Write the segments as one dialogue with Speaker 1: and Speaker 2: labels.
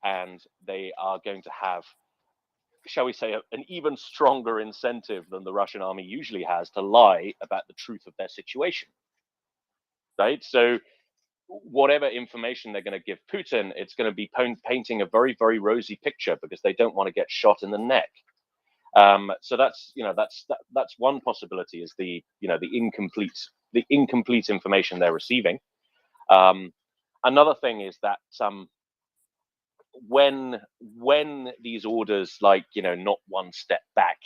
Speaker 1: and they are going to have, shall we say, an even stronger incentive than the Russian army usually has to lie about the truth of their situation, right? So whatever information they're going to give Putin, it's going to be painting a very, very rosy picture because they don't want to get shot in the neck. So that's one possibility, is the incomplete information they're receiving. Another thing is that when these orders, not one step back,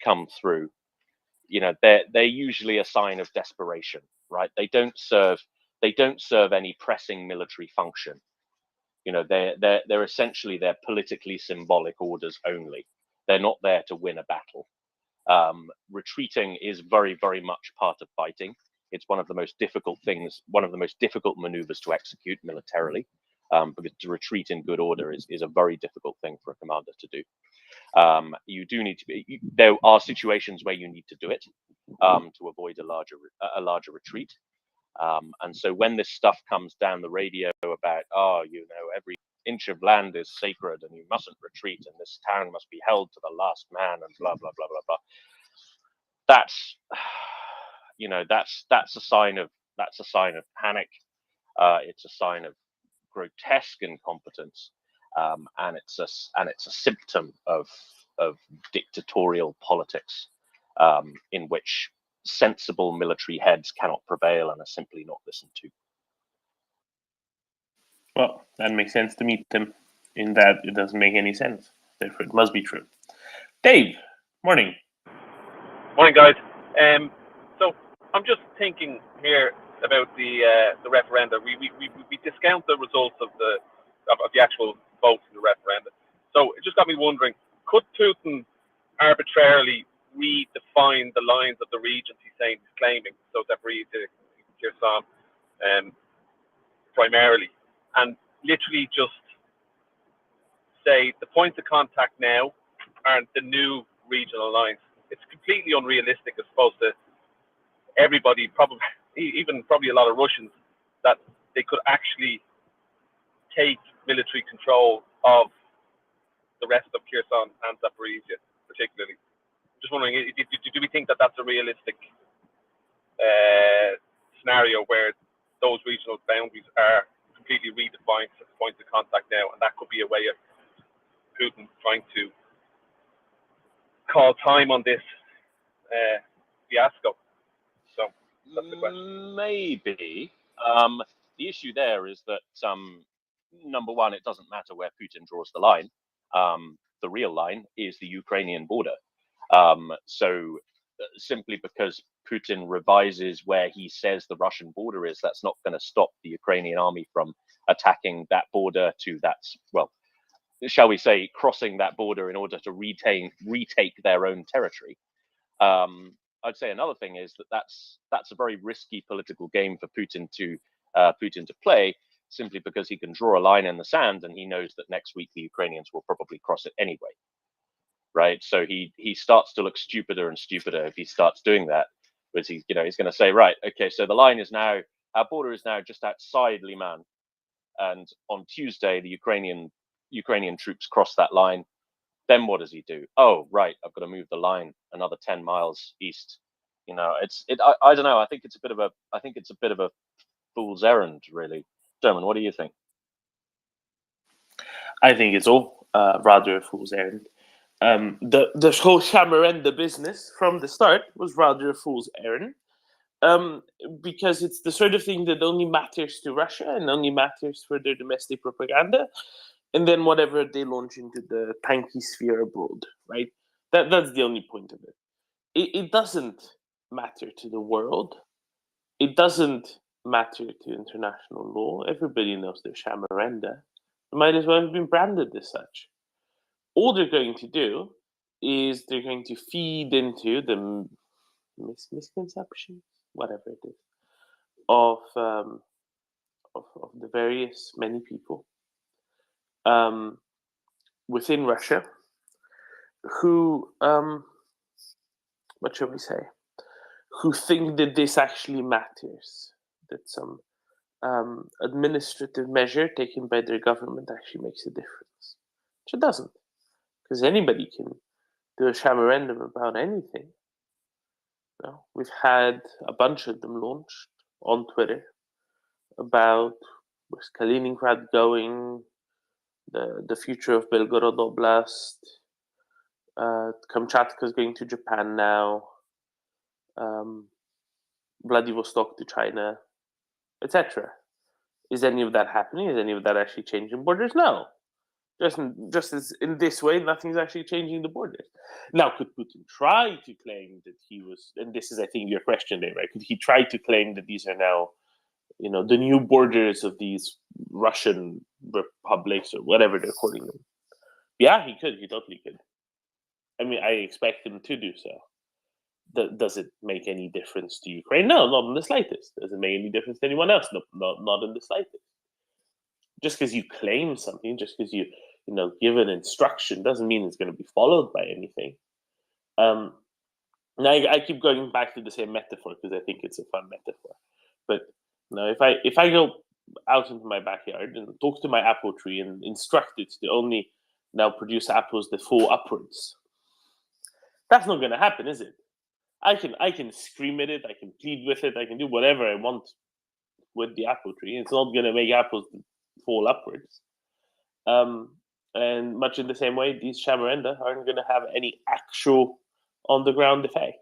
Speaker 1: come through, they're usually a sign of desperation, right? They don't serve any pressing military function. They're essentially, they're politically symbolic orders only. They're not there to win a battle. Retreating is very, very much part of fighting. It's one of the most difficult maneuvers to execute militarily, because to retreat in good order is a very difficult thing for a commander to do. You do need to be. There are situations where you need to do it to avoid a larger retreat. And so when this stuff comes down the radio about, every inch of land is sacred and you mustn't retreat and this town must be held to the last man and blah blah blah blah blah, that's a sign of panic. It's a sign of grotesque incompetence, and it's a symptom of dictatorial politics, in which sensible military heads cannot prevail and are simply not listened to.
Speaker 2: Well, that makes sense to me, Tim, in that it doesn't make any sense. Therefore, it must be true. Dave, morning.
Speaker 3: Morning, guys. So I'm just thinking here about the referenda. We discount the results of the actual votes in the referenda. So it just got me wondering: could Putin arbitrarily redefine the lines of the regions he's claiming? So Zaporizhzhia, Kherson, primarily, and literally just say the points of contact now are the new regional lines. It's completely unrealistic, as opposed to everybody, probably a lot of Russians, that they could actually take military control of the rest of Kherson and Zaporizhzhia, particularly. Just wondering, do we think that that's a realistic scenario where those regional boundaries are completely redefined at the point of contact now, and that could be a way of Putin trying to call time on this fiasco? So that's the question.
Speaker 1: Maybe. The issue there is that, number one, it doesn't matter where Putin draws the line. The real line is the Ukrainian border. So simply because Putin revises where he says the Russian border is, that's not going to stop the Ukrainian army from attacking that border shall we say, crossing that border in order to retake their own territory. I'd say another thing is that's a very risky political game for Putin to play, simply because he can draw a line in the sand and he knows that next week the Ukrainians will probably cross it anyway, right? So he starts to look stupider and stupider if he starts doing that, because he's going to say, right, okay, so the line is now, our border is now just outside Liman, and on Tuesday the Ukrainian troops cross that line. Then what does he do? Oh, right, I've got to move the line another 10 miles east. I don't know. I think it's a bit of a fool's errand, really. Dermot, what do you think?
Speaker 2: I think it's all rather a fool's errand. The whole Shamarenda business from the start was rather a fool's errand, because it's the sort of thing that only matters to Russia and only matters for their domestic propaganda, and then whatever they launch into the tanky sphere abroad, right? That's the only point of it. It doesn't matter to the world. It doesn't matter to international law. Everybody knows they're Shamarenda. They might as well have been branded as such. All they're going to do is they're going to feed into the misconceptions, whatever it is, of the various many people within Russia who, what shall we say, who think that this actually matters, that some administrative measure taken by their government actually makes a difference. Which it doesn't, because anybody can do a shamarendum about anything. No, we've had a bunch of them launched on Twitter about where's Kaliningrad going, the future of Belgorod Oblast, Kamchatka is going to Japan now, Vladivostok to China, etc. Is any of that happening? Is any of that actually changing borders? No. Just as in this way, nothing's actually changing the borders. Now, could Putin try to claim that he was, and this is, I think, your question there, right? Could he try to claim that these are now, the new borders of these Russian republics or whatever they're calling them? Yeah, he could. He totally could. I mean, I expect him to do so. Does it make any difference to Ukraine? No, not in the slightest. Does it make any difference to anyone else? No, not in the slightest. Just because you claim something, just because you give an instruction, doesn't mean it's going to be followed by anything. Now I keep going back to the same metaphor because I think it's a fun metaphor. But if I go out into my backyard and talk to my apple tree and instruct it to only now produce apples that fall upwards, that's not going to happen, is it? I can scream at it, I can plead with it, I can do whatever I want with the apple tree. It's not going to make apples fall upwards. And much in the same way, these shamarenda aren't going to have any actual on-the-ground effect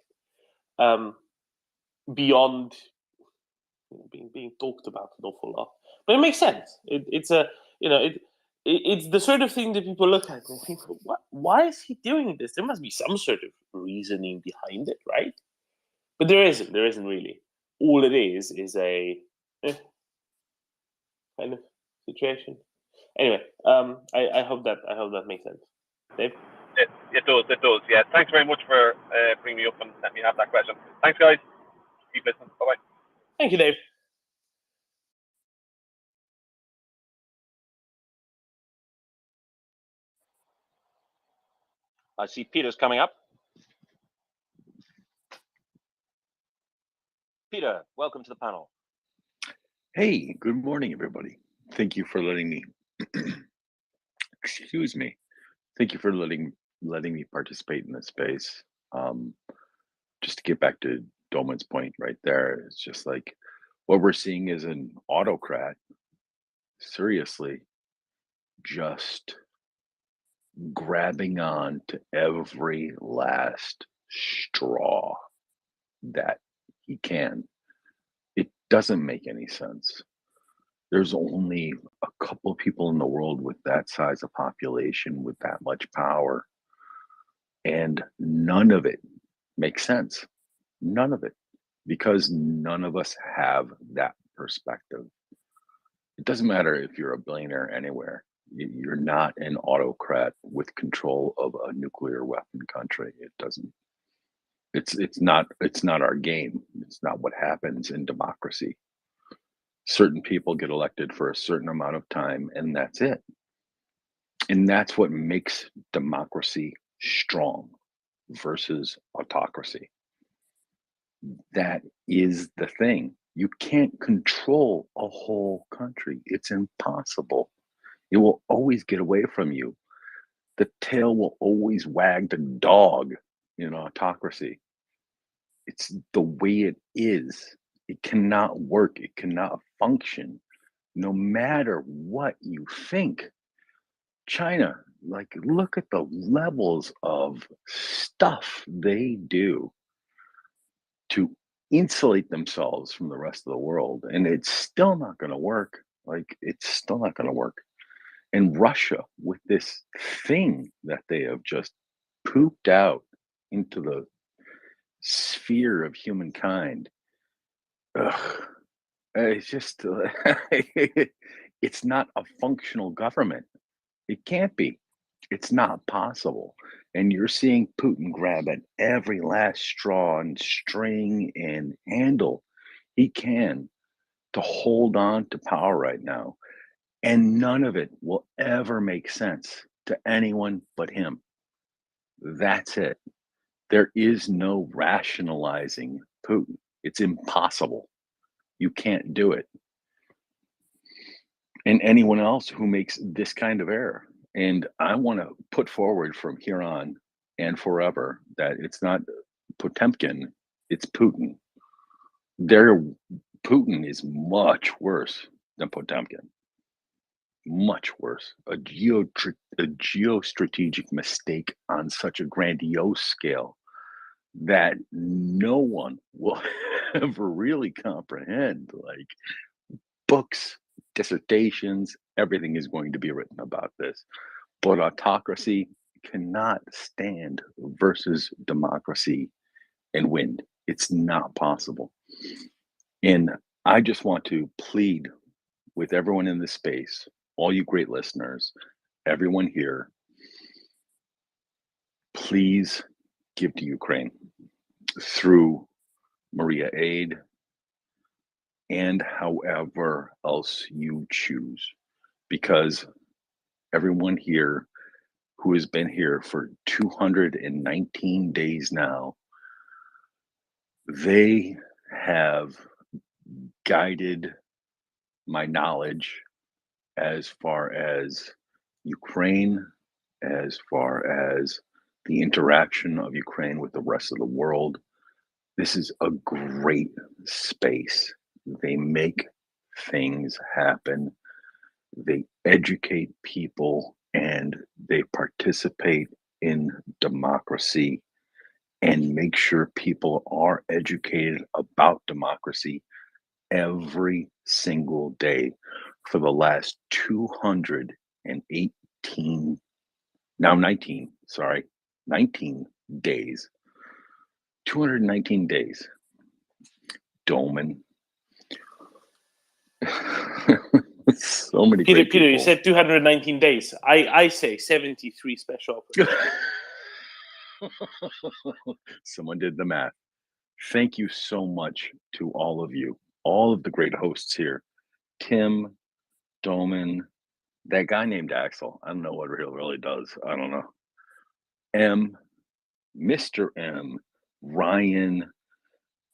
Speaker 2: beyond being talked about an awful lot. But it makes sense. It's the sort of thing that people look at and think, why is he doing this? There must be some sort of reasoning behind it, right? But there isn't. There isn't really. All it is a kind of situation. Anyway, I hope that makes sense. Dave?
Speaker 3: It does. Yeah. Thanks very much for bringing me up and letting me have that question. Thanks, guys. Keep listening. Bye-bye.
Speaker 2: Thank you, Dave.
Speaker 1: I see Peter's coming up. Peter, welcome to the panel.
Speaker 4: Hey, good morning, everybody. Thank you for letting me, excuse me. Thank you for letting me participate in this space. Just to get back to Doman's point right there, it's just like what we're seeing is an autocrat seriously just grabbing on to every last straw that he can. It doesn't make any sense. There's only a couple of people in the world with that size of population, with that much power, and none of it makes sense. None of it, because none of us have that perspective. It doesn't matter if you're a billionaire anywhere. You're not an autocrat with control of a nuclear weapon country. It doesn't. It's not our game. It's not what happens in democracy. Certain people get elected for a certain amount of time, and that's it. And that's what makes democracy strong versus autocracy. That is the thing. You can't control a whole country. It's impossible. It will always get away from you. The tail will always wag the dog in autocracy. It's the way it is. It cannot work. It cannot function, no matter what you think. China, like, look at the levels of stuff they do to insulate themselves from the rest of the world, and it's still not going to work. Like, it's still not going to work. And Russia, with this thing that they have just pooped out into the sphere of humankind, it's just it's not a functional government. It can't be. It's not possible. And you're seeing Putin grab at every last straw and string and handle he can to hold on to power right now. And none of it will ever make sense to anyone but him. That's it. There is no rationalizing Putin. It's impossible. You can't do it. and anyone else who makes this kind of error. And I want to put forward from here on and forever that it's not Potemkin, it's Putin. Putin is much worse than Potemkin. Much worse. A geostrategic mistake on such a grandiose scale that no one will ever really comprehend. Like, books, dissertations, everything is going to be written about this. But autocracy cannot stand versus democracy and win. It's not possible. And I just want to plead with everyone in this space, all you great listeners, everyone here, please give to Ukraine through Maria Aid and however else you choose, because everyone here who has been here for 219 days now, they have guided my knowledge as far as Ukraine, as far as the interaction of Ukraine with the rest of the world. This is a great space. They make things happen. They educate people and they participate in democracy and make sure people are educated about democracy every single day for the last 218, now 19, sorry, 19 days. 219 days. Doman. So many
Speaker 2: Peter,
Speaker 4: great people.
Speaker 2: you said 219 days. I say 73 special offers.
Speaker 4: Someone did the math. Thank you so much to all of you, all of the great hosts here. Tim, Doman, that guy named Axel. I don't know what he really does. I don't know. M, Mr. M, Ryan,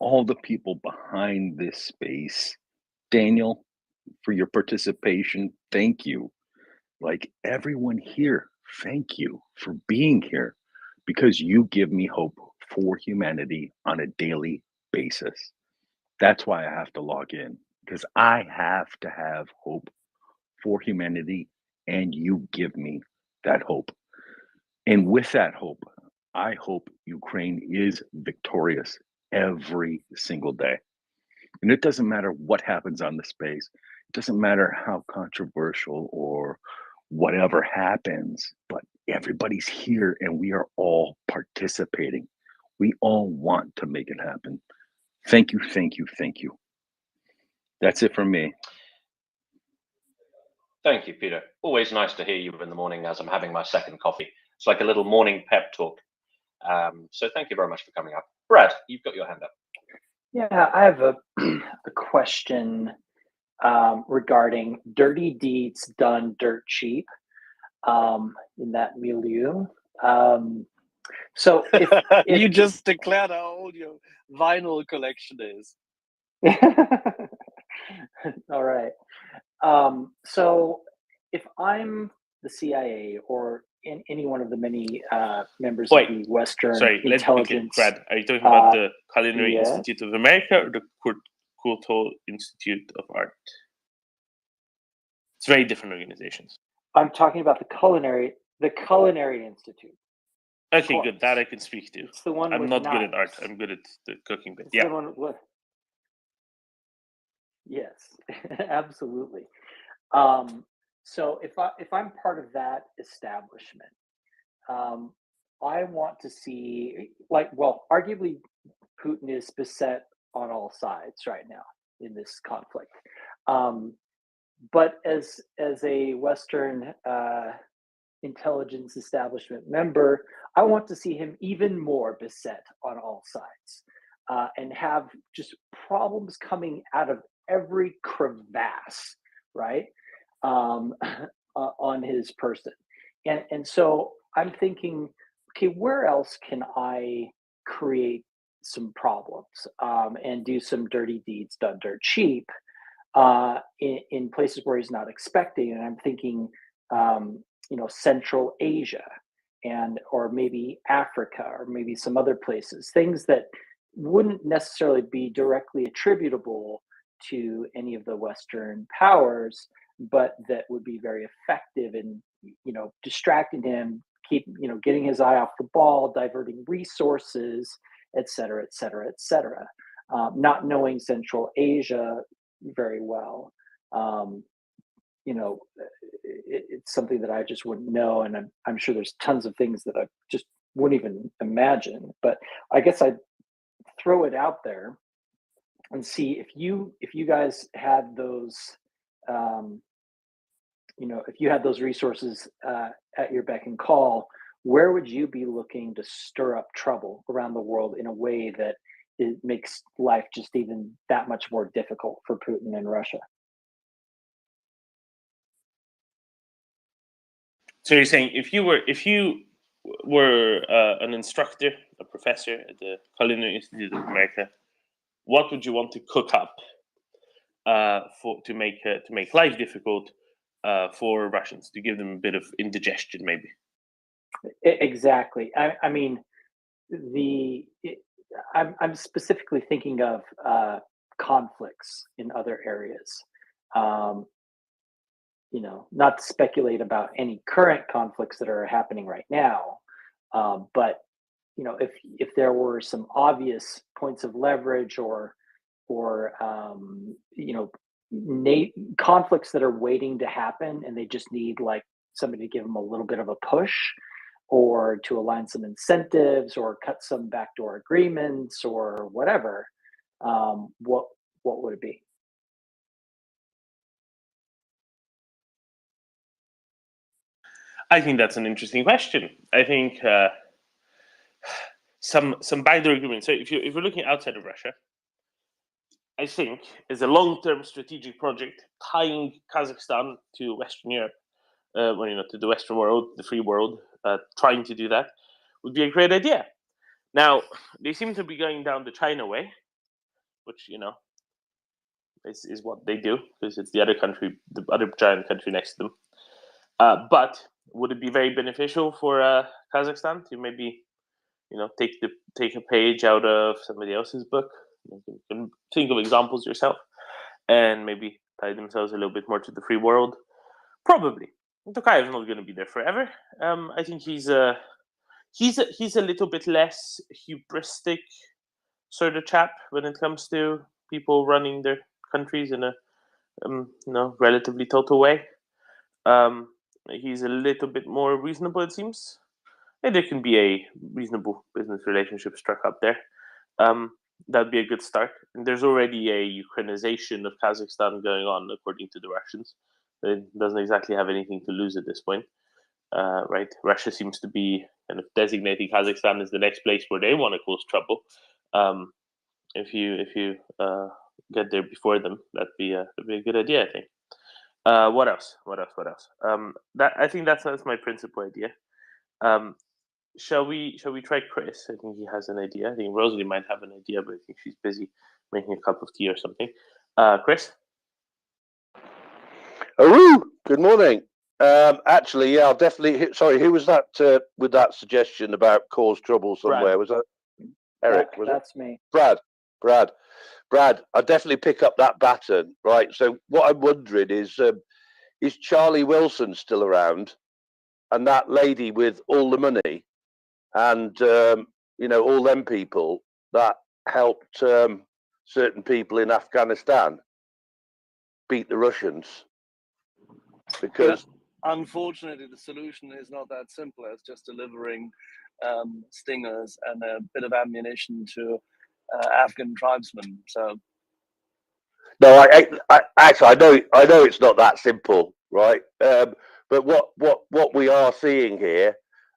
Speaker 4: all the people behind this space. Daniel, for your participation, thank you. Like everyone here, thank you for being here because you give me hope for humanity on a daily basis. That's why I have to log in because I have to have hope for humanity and you give me that hope. And with that hope, I hope Ukraine is victorious every single day. And it doesn't matter what happens on the space. It doesn't matter how controversial or whatever happens, but everybody's here and we are all participating. We all want to make it happen. Thank you, thank you, thank you. That's it from me.
Speaker 1: Thank you, Peter. Always nice to hear you in the morning as I'm having my second coffee. It's like a little morning pep talk. So thank you very much for coming up. Brad, you've got your hand up.
Speaker 5: Yeah, I have a question regarding dirty deeds done dirt cheap in that milieu. So if
Speaker 6: you just declared how old your vinyl collection is.
Speaker 5: All right. So if I'm the CIA or in any one of the many members of the Western intelligence,
Speaker 2: Brad, are you talking about the Culinary
Speaker 5: yeah.
Speaker 2: Institute of America or the Cultural Institute of Art? It's very different organizations.
Speaker 5: I'm talking about the Culinary Institute.
Speaker 2: Okay, good. That I can speak to.
Speaker 5: It's the one
Speaker 2: I'm
Speaker 5: with
Speaker 2: not
Speaker 5: knives.
Speaker 2: good at art. I'm good at the cooking bit.
Speaker 5: It's the one with... Yes, absolutely. So if I'm part of that establishment, I want to see, arguably Putin is beset on all sides right now in this conflict. But as a Western intelligence establishment member, I want to see him even more beset on all sides and have just problems coming out of every crevasse, right, on his person. And so I'm thinking, okay, where else can I create some problems and do some dirty deeds done dirt cheap in places where he's not expecting. And I'm thinking, Central Asia or maybe Africa or maybe some other places, things that wouldn't necessarily be directly attributable to any of the Western powers, but that would be very effective in, distracting him, getting his eye off the ball, diverting resources, et cetera, et cetera, et cetera. Not knowing Central Asia very well, it's something that I just wouldn't know, and I'm sure there's tons of things that I just wouldn't even imagine. But I guess I'd throw it out there and see if you guys had those, if you had those resources at your beck and call, where would you be looking to stir up trouble around the world in a way that it makes life just even that much more difficult for Putin and Russia?
Speaker 2: So you're saying if you were an instructor, a professor at the Culinary Institute of America, what would you want to cook up to make life difficult for Russians, to give them a bit of indigestion, maybe?
Speaker 5: Exactly. I'm specifically thinking of conflicts in other areas. Not to speculate about any current conflicts that are happening right now, but if there were some obvious points of leverage or conflicts that are waiting to happen, and they just need like somebody to give them a little bit of a push, or to align some incentives, or cut some backdoor agreements, or whatever, what would it be?
Speaker 2: I think that's an interesting question. I think some backdoor agreements. So if you're looking outside of Russia, I think is a long-term strategic project tying Kazakhstan to Western Europe, to the Western world, the free world. Trying to do that would be a great idea. Now they seem to be going down the China way, which is what they do, because it's the other country, the other giant country next to them. But would it be very beneficial for Kazakhstan to maybe, take a page out of somebody else's book? You can think of examples yourself, and maybe tie themselves a little bit more to the free world. Probably. Tokayev's not going to be there forever. I think he's a little bit less hubristic sort of chap when it comes to people running their countries in a relatively total way. He's a little bit more reasonable, it seems. And there can be a reasonable business relationship struck up there. That'd be a good start. And there's already a Ukrainization of Kazakhstan going on, according to the Russians. It doesn't exactly have anything to lose at this point, right? Russia seems to be kind of designating Kazakhstan as the next place where they want to cause trouble. If you get there before them, that'd be a good idea, I think. What else? I think that's my principal idea. Shall we try Chris? I think he has an idea. I think Rosalie might have an idea, but I think she's busy making a cup of tea or something. Chris?
Speaker 7: Oh, good morning. Actually, yeah, I'll definitely. Sorry, who was that with that suggestion about cause trouble somewhere?
Speaker 2: Brad.
Speaker 7: Was that Eric?
Speaker 5: That's me.
Speaker 7: Brad. I definitely pick up that baton, right? So what I'm wondering is Charlie Wilson still around, and that lady with all the money, and all them people that helped certain people in Afghanistan beat the Russians? Because
Speaker 6: unfortunately, the solution is not that simple as just delivering stingers and a bit of ammunition to Afghan tribesmen. So,
Speaker 7: no, I actually I know it's not that simple, right? But what we are seeing here,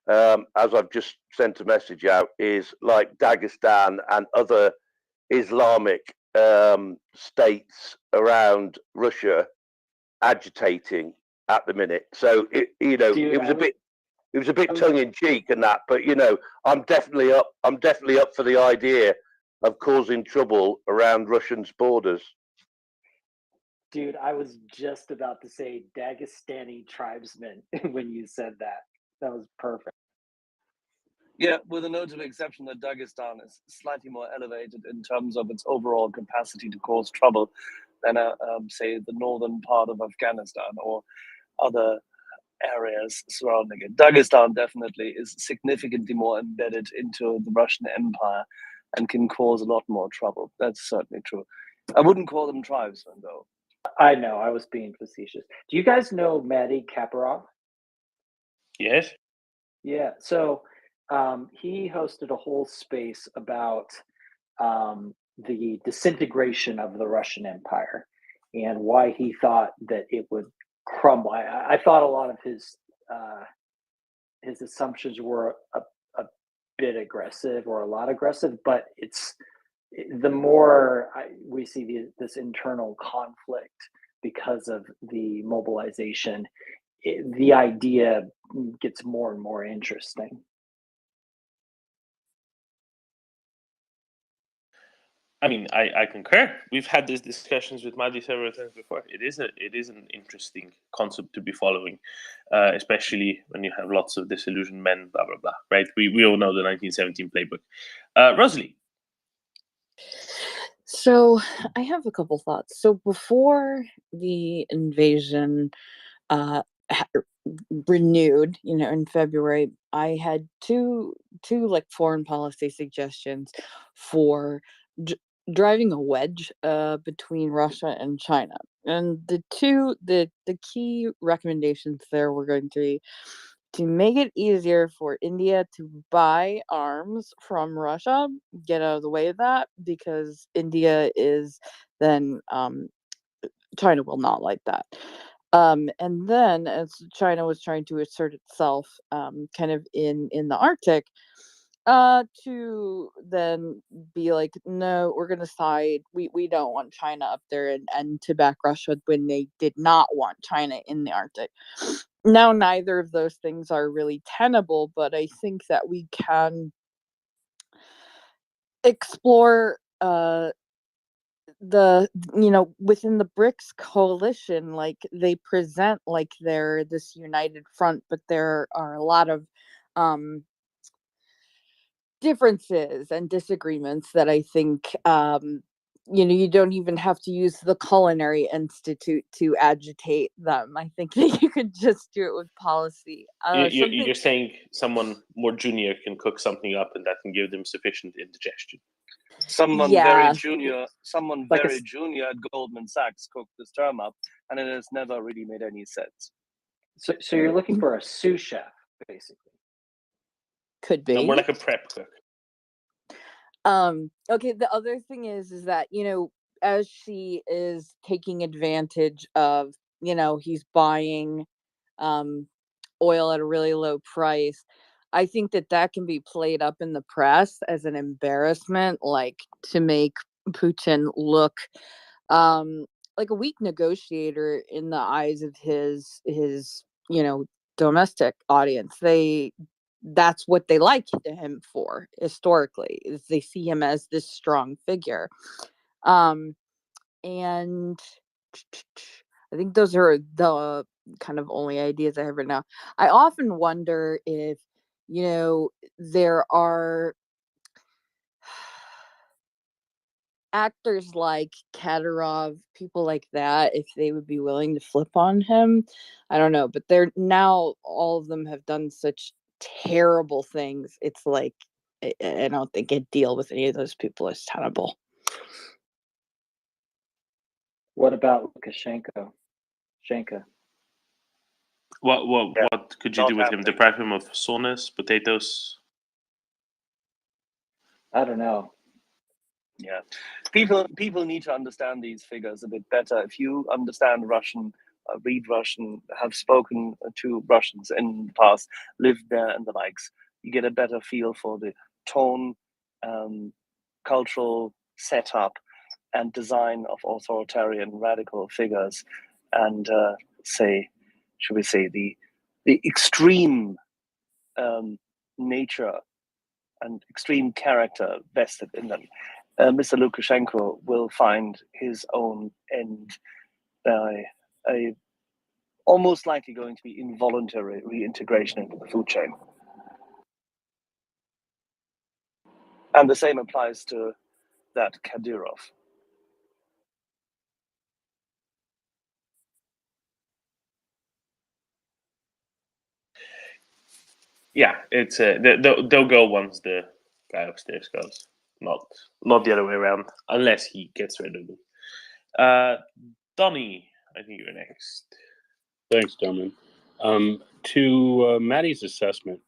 Speaker 7: as I've just sent a message out, is like Dagestan and other Islamic states around Russia agitating at the minute. So it was a bit tongue in cheek and that, but I'm definitely up for the idea of causing trouble around Russians' borders.
Speaker 5: Dude, I was just about to say Dagestani tribesmen when you said that. That was perfect.
Speaker 6: Yeah, with a notable exception that Dagestan is slightly more elevated in terms of its overall capacity to cause trouble than, say, the northern part of Afghanistan or other areas surrounding it. Dagestan definitely is significantly more embedded into the Russian Empire and can cause a lot more trouble. That's certainly true. I wouldn't call them tribesmen, though.
Speaker 5: I know, I was being facetious. Do you guys know Mady Kaparov?
Speaker 2: Yes.
Speaker 5: Yeah, so he hosted a whole space about the disintegration of the Russian Empire and why he thought that it would crumble. I thought a lot of his assumptions were a bit aggressive or a lot aggressive, but it's the more we see this internal conflict because of the mobilization, the idea gets more and more interesting.
Speaker 2: I mean, I concur. We've had these discussions with Madi several times before. It is an interesting concept to be following, especially when you have lots of disillusioned men, blah blah blah. Right? We all know the 1917 playbook. Rosalie.
Speaker 8: So I have a couple thoughts. So before the invasion renewed, in February, I had two like foreign policy suggestions for driving a wedge between Russia and China. And the key recommendations there were going to be to make it easier for India to buy arms from Russia, get out of the way of that, because India is then China will not like that. And then as China was trying to assert itself kind of in the Arctic, to then be like, no, we're going to side. We don't want China up there and to back Russia when they did not want China in the Arctic. Now, neither of those things are really tenable, but I think that we can explore within the BRICS coalition, like they present like they're this united front, but there are a lot of differences and disagreements that I think you don't even have to use the Culinary Institute to agitate them. I think that you could just do it with policy.
Speaker 2: You're saying someone more junior can cook something up and that can give them sufficient indigestion.
Speaker 6: Someone
Speaker 8: Yeah.
Speaker 6: very junior at Goldman Sachs cooked this term up, and it has never really made any sense.
Speaker 5: So you're looking for a sous chef, basically.
Speaker 8: Could be.
Speaker 2: No, more like a prep cook.
Speaker 8: Okay, the other thing is that, as she is taking advantage of, he's buying oil at a really low price, I think that can be played up in the press as an embarrassment, like to make Putin look like a weak negotiator in the eyes of his domestic audience. That's what they like him for historically, is they see him as this strong figure. And I think those are the kind of only ideas I have right now. I often wonder if, there are actors like Kadyrov, people like that, if they would be willing to flip on him. I don't know, but they're now, all of them have done such terrible things. It's like, I don't think a deal with any of those people is tenable.
Speaker 5: What about Lukashenko?
Speaker 2: What could you do with him? Deprive him of soreness, potatoes?
Speaker 5: I don't know.
Speaker 6: Yeah, people need to understand these figures a bit better. If you understand Russian, read Russian, have spoken to Russians in the past, lived there and the likes, you get a better feel for the tone, cultural setup, and design of authoritarian radical figures, and should we say the extreme nature and extreme character vested in them. Mr. Lukashenko will find his own end a almost likely going to be involuntary reintegration into the food chain. And the same applies to that Kadyrov.
Speaker 2: Yeah, it's they'll go once the guy upstairs goes, not the other way around, unless he gets rid of them. Donnie, I think you're next.
Speaker 9: Thanks, Domin. To Maddie's assessment,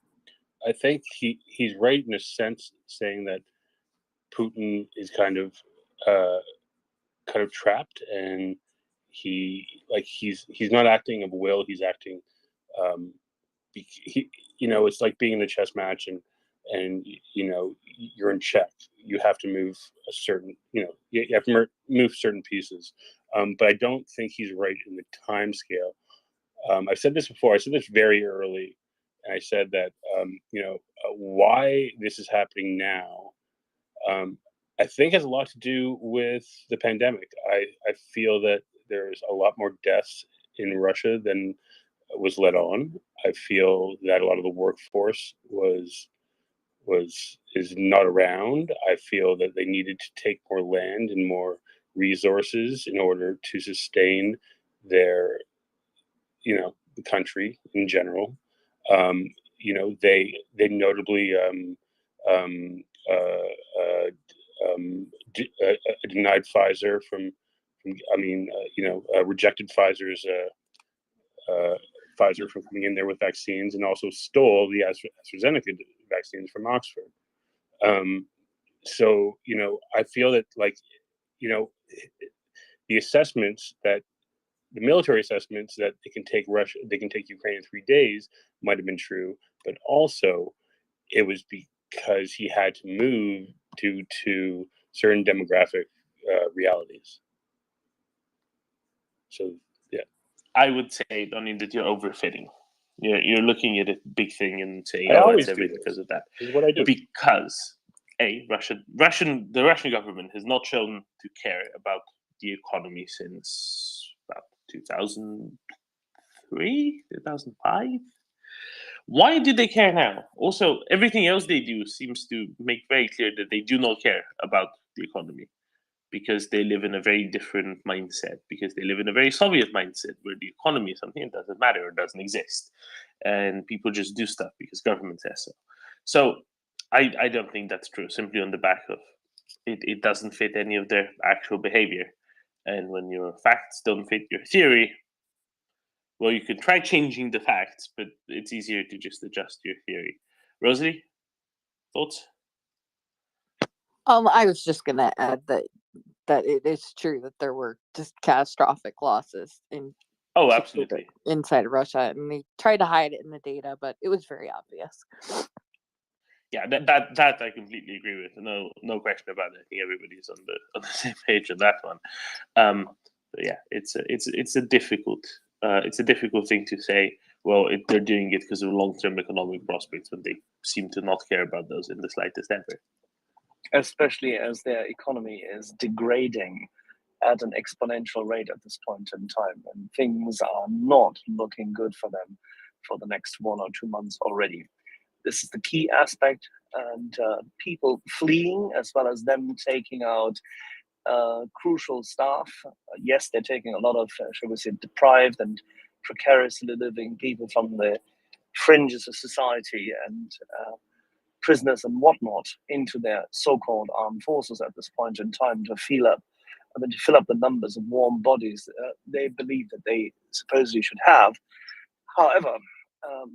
Speaker 9: I think he's right in a sense saying that Putin is kind of trapped, and he's not acting of will. He's acting. It's like being in a chess match, and you're in check. You have to move a certain, you have to move certain pieces. But I don't think he's right in the time scale. I've said this before. I said this very early, and I said that why this is happening now. I think has a lot to do with the pandemic. I feel that there's a lot more deaths in Russia than was let on. I feel that a lot of the workforce is not around. I feel that they needed to take more land and more resources in order to sustain their, the country in general. They notably denied Pfizer rejected Pfizer from coming in there with vaccines, and also stole the AstraZeneca vaccines from Oxford. So I feel that the military assessments that they can take Ukraine in 3 days might have been true, but also it was because he had to move due to certain demographic realities. So yeah,
Speaker 2: I would say, Donnie, that you're overfitting. You're looking at a big thing and saying,
Speaker 9: I always
Speaker 2: it's everything
Speaker 9: do
Speaker 2: because of that.
Speaker 9: This is what I do.
Speaker 2: Because the Russian government has not shown to care about the economy since about 2003, 2005. Why do they care now? Also, everything else they do seems to make very clear that they do not care about the economy, because they live in a very different mindset, because they live in a very Soviet mindset where the economy is something that doesn't matter or doesn't exist. And people just do stuff because government says so. So I don't think that's true, simply on the back of it doesn't fit any of their actual behavior. And when your facts don't fit your theory, well, you could try changing the facts, but it's easier to just adjust your theory. Rosalie, thoughts?
Speaker 8: I was just gonna add that it is true that there were just catastrophic losses
Speaker 2: Absolutely.
Speaker 8: inside of Russia, and they tried to hide it in the data, but it was very obvious.
Speaker 2: Yeah, that I completely agree with. No question about it. I think everybody's on the same page on that one. But yeah, it's a difficult thing to say. Well, they're doing it because of long-term economic prospects, when they seem to not care about those in the slightest ever.
Speaker 6: Especially as their economy is degrading at an exponential rate at this point in time, and things are not looking good for them for the next 1 or 2 months already. This is the key aspect, and people fleeing, as well as them taking out crucial staff. Yes, they're taking a lot of, shall we say, deprived and precariously living people from the fringes of society and prisoners and whatnot into their so-called armed forces at this point in time to fill up the numbers of warm bodies they believe that they supposedly should have. However,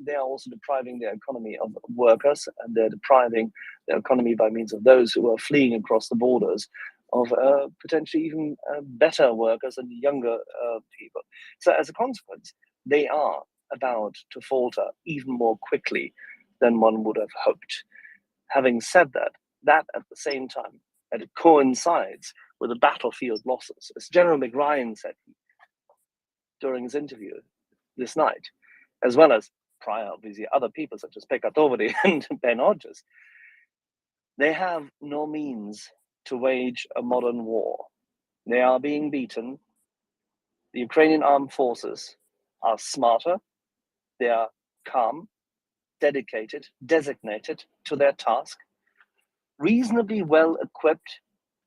Speaker 6: they are also depriving their economy of workers, and they're depriving their economy by means of those who are fleeing across the borders of potentially even better workers and younger people. So as a consequence, they are about to falter even more quickly than one would have hoped. Having said that at the same time, that it coincides with the battlefield losses, as General McRyan said during his interview this night, as well as prior, obviously, other people such as Pekka Toveri and Ben Hodges. They have no means to wage a modern war. They are being beaten. The Ukrainian armed forces are smarter, they are calm, dedicated, designated to their task, reasonably well equipped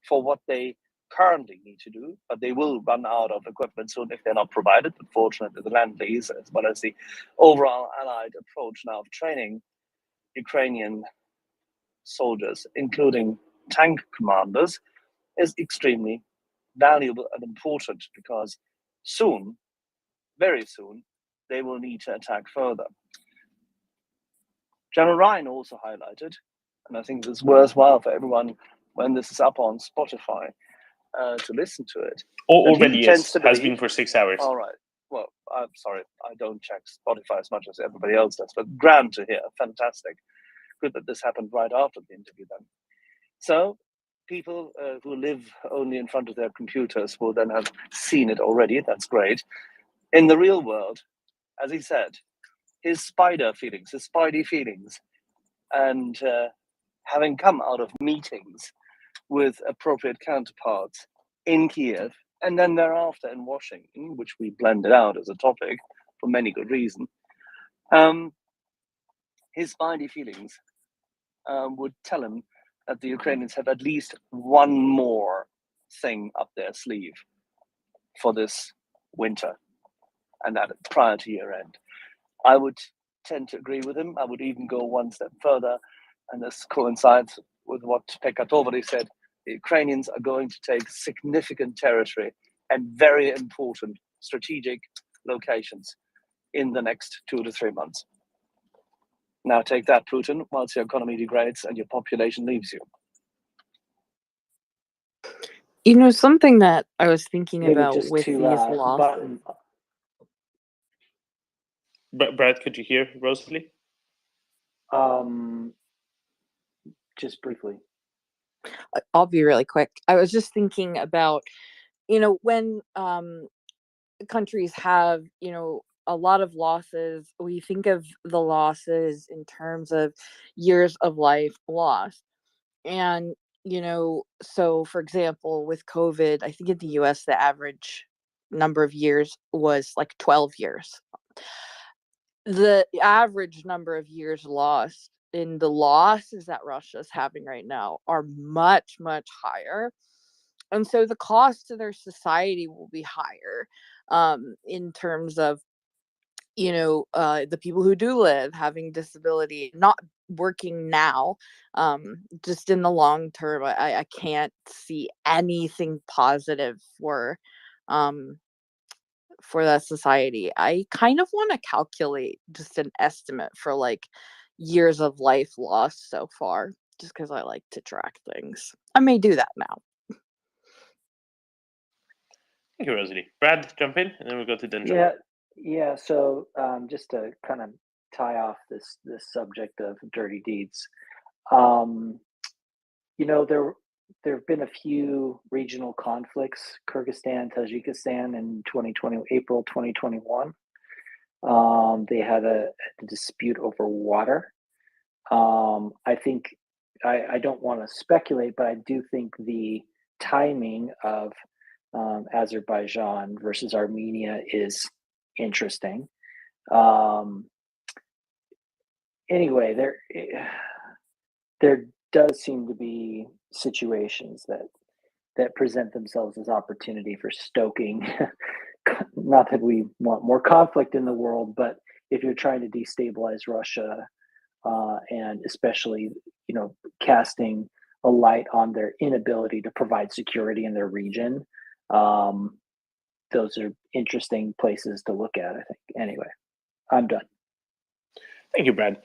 Speaker 6: for what they currently need to do, but they will run out of equipment soon if they're not provided. Unfortunately, the land lease, as well as the overall allied approach now of training Ukrainian soldiers, including tank commanders, is extremely valuable and important, because soon, very soon, they will need to attack further. General Ryan also highlighted, and I think it's worthwhile for everyone when this is up on Spotify to listen to it.
Speaker 2: Already has been for 6 hours.
Speaker 6: All right. Well, I'm sorry, I don't check Spotify as much as everybody else does, but grand to hear. Fantastic. Good that this happened right after the interview then. So people who live only in front of their computers will then have seen it already. That's great. In the real world, as he said, his spidey feelings, and having come out of meetings with appropriate counterparts in Kiev, and then thereafter in Washington, which we blended out as a topic for many good reasons, his spidey feelings would tell him that the Ukrainians have at least one more thing up their sleeve for this winter, and that prior to year end. I would tend to agree with him. I would even go one step further, and this coincides with what Pekka Tovary said. The Ukrainians are going to take significant territory and very important strategic locations in the next 2 to 3 months. Now take that, Putin, whilst your economy degrades and your population leaves you.
Speaker 8: You know, something that I was thinking
Speaker 5: Maybe
Speaker 8: about
Speaker 5: just
Speaker 8: with
Speaker 5: to
Speaker 8: these losses.
Speaker 2: Brad, could you hear Rosalie?
Speaker 5: Just briefly.
Speaker 8: I'll be really quick. I was just thinking about, you know, when countries have, you know, a lot of losses, we think of the losses in terms of years of life lost. And, you know, so for example, with COVID, I think in the US, the average number of years was like 12 years. The average number of years lost in the losses that Russia's having right now are much, much higher. And so the cost to their society will be higher in terms of, you know, the people who do live having disability, not working now, just in the long term. I can't see anything positive for that society. I kind of want to calculate just an estimate for like years of life lost so far, just because I like to track things. I may do that now.
Speaker 2: Thank you, Rosalie. Brad, jump in, and then we'll go to Denzel.
Speaker 5: Yeah. So just to kind of tie off this subject of dirty deeds, you know, there have been a few regional conflicts, Kyrgyzstan, Tajikistan in April 2021. They had a dispute over water. I think I don't want to speculate, but I do think the timing of Azerbaijan versus Armenia is interesting. Anyway, there does seem to be situations that present themselves as opportunity for stoking. Not that we want more conflict in the world, but if you're trying to destabilize Russia, and especially, you know, casting a light on their inability to provide security in their region, those are interesting places to look at, I think. Anyway, I'm done.
Speaker 2: Thank you, Brad.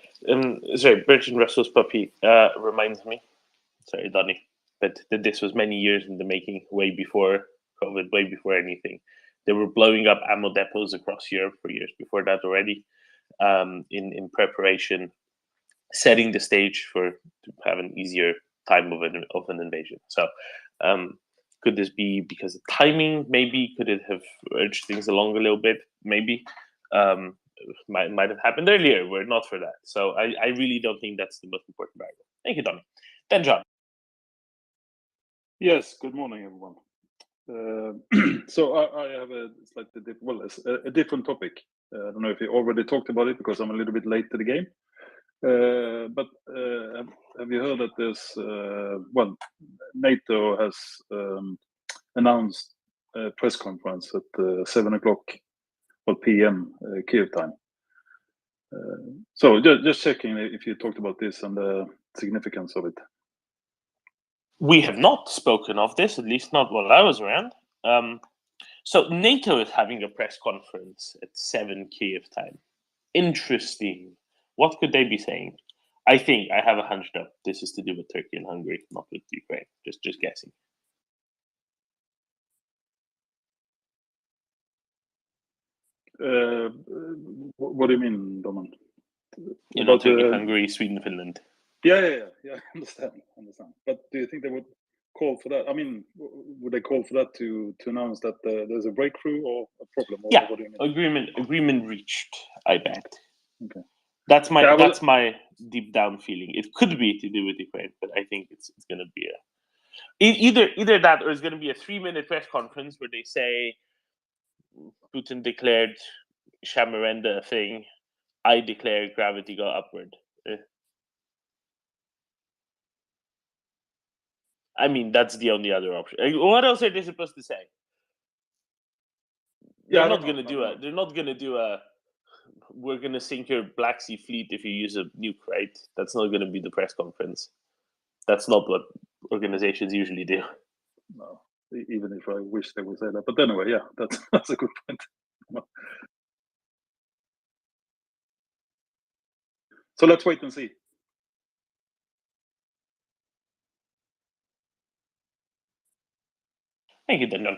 Speaker 2: Sorry, Bertrand Russell's puppy reminds me, sorry, Donnie, but that this was many years in the making, way before COVID, way before anything. They were blowing up ammo depots across Europe for years before that already, in preparation, setting the stage to have an easier time of an invasion. So, could this be because of timing? Maybe. Could it have urged things along a little bit? Maybe. Might have happened earlier. We're not for that. So I really don't think that's the most important variable. Thank you, Donnie. Then John.
Speaker 10: Yes, good morning, everyone. So I have a slightly a different topic. I don't know if you already talked about it because I'm a little bit late to the game. But have you heard that there's NATO has announced a press conference at 7 o'clock p.m. Kiev time. So just checking if you talked about this and the significance of it.
Speaker 2: We have not spoken of this, at least not while I was around. So NATO is having a press conference at 7 Kiev time. Interesting. What could they be saying? I think I have a hunch that this is to do with Turkey and Hungary, not with Ukraine. Just guessing.
Speaker 10: What do you mean, Doman?
Speaker 2: You know, Turkey, Hungary, Sweden, Finland.
Speaker 10: Yeah. I understand. But do you think they would call for that? I mean, would they call for that to announce that there's a breakthrough or a problem? Or
Speaker 2: Yeah,
Speaker 10: what do you mean?
Speaker 2: agreement reached, I bet.
Speaker 10: Okay.
Speaker 2: That's my deep down feeling. It could be to do with Ukraine, but I think it's going to be either that, or it's going to be a 3-minute press conference where they say Putin declared Shamarenda a thing. I declare gravity go upward. I mean, that's the only other option. What else are they supposed to say? They're not going to do a. We're going to sink your Black Sea fleet if you use a nuke, right? That's not going to be the press conference. That's not what organizations usually do.
Speaker 10: No, even if I wish they would say that. But anyway, yeah, that's a good point. So let's wait and see.
Speaker 2: Thank you, Daniel.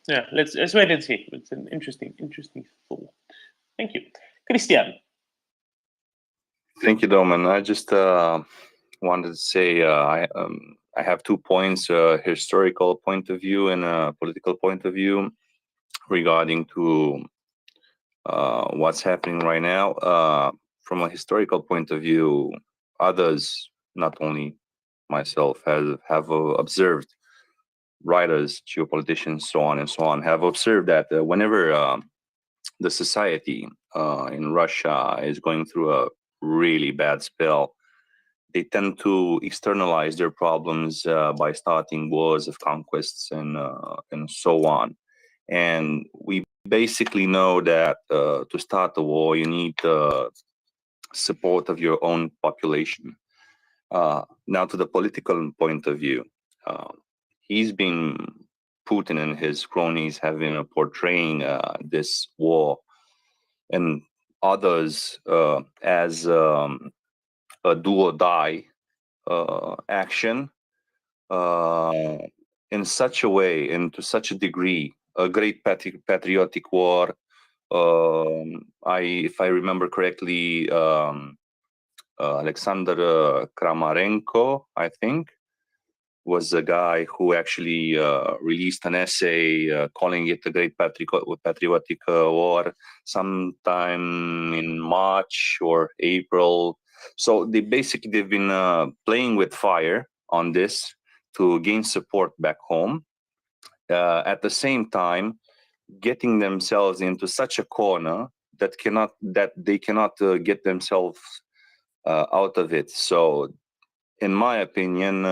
Speaker 2: Yeah, let's wait and see. It's an interesting thought. Thank you, Christian.
Speaker 11: Thank you, Doman. I just wanted to say I have 2 points: a historical point of view and a political point of view regarding to what's happening right now. From a historical point of view, others, not only myself, have observed, writers, geopoliticians, so on and so on, have observed that whenever the society in Russia is going through a really bad spell, they tend to externalize their problems by starting wars of conquests and so on. And we basically know that to start a war, you need the support of your own population. Now, to the political point of view, Putin and his cronies have been portraying this war and others as a do or die action in such a way and to such a degree, a great patriotic war. If I remember correctly, Alexander Kramarenko, I think, was a guy who actually released an essay calling it a great patriotic war sometime in March or April. So they've been playing with fire on this to gain support back home. At the same time, getting themselves into such a corner that they cannot get themselves out of it. So, in my opinion,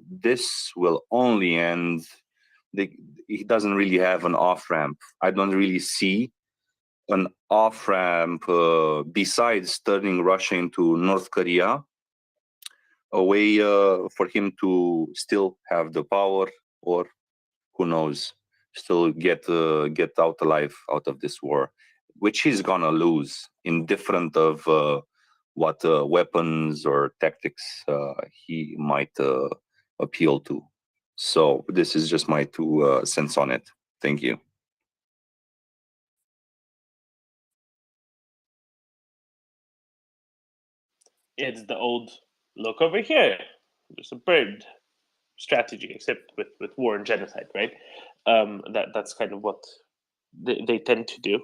Speaker 11: this will only end. He doesn't really have an off ramp. I don't really see an off ramp besides turning Russia into North Korea, a way for him to still have the power, or who knows, still get out alive out of this war, which he's gonna lose, indifferent of what weapons or tactics he might appeal to. So this is just my 2 cents on it. Thank you.
Speaker 2: It's the old look over here. There's a bird strategy, except with war and genocide, right? That's kind of what they tend to do.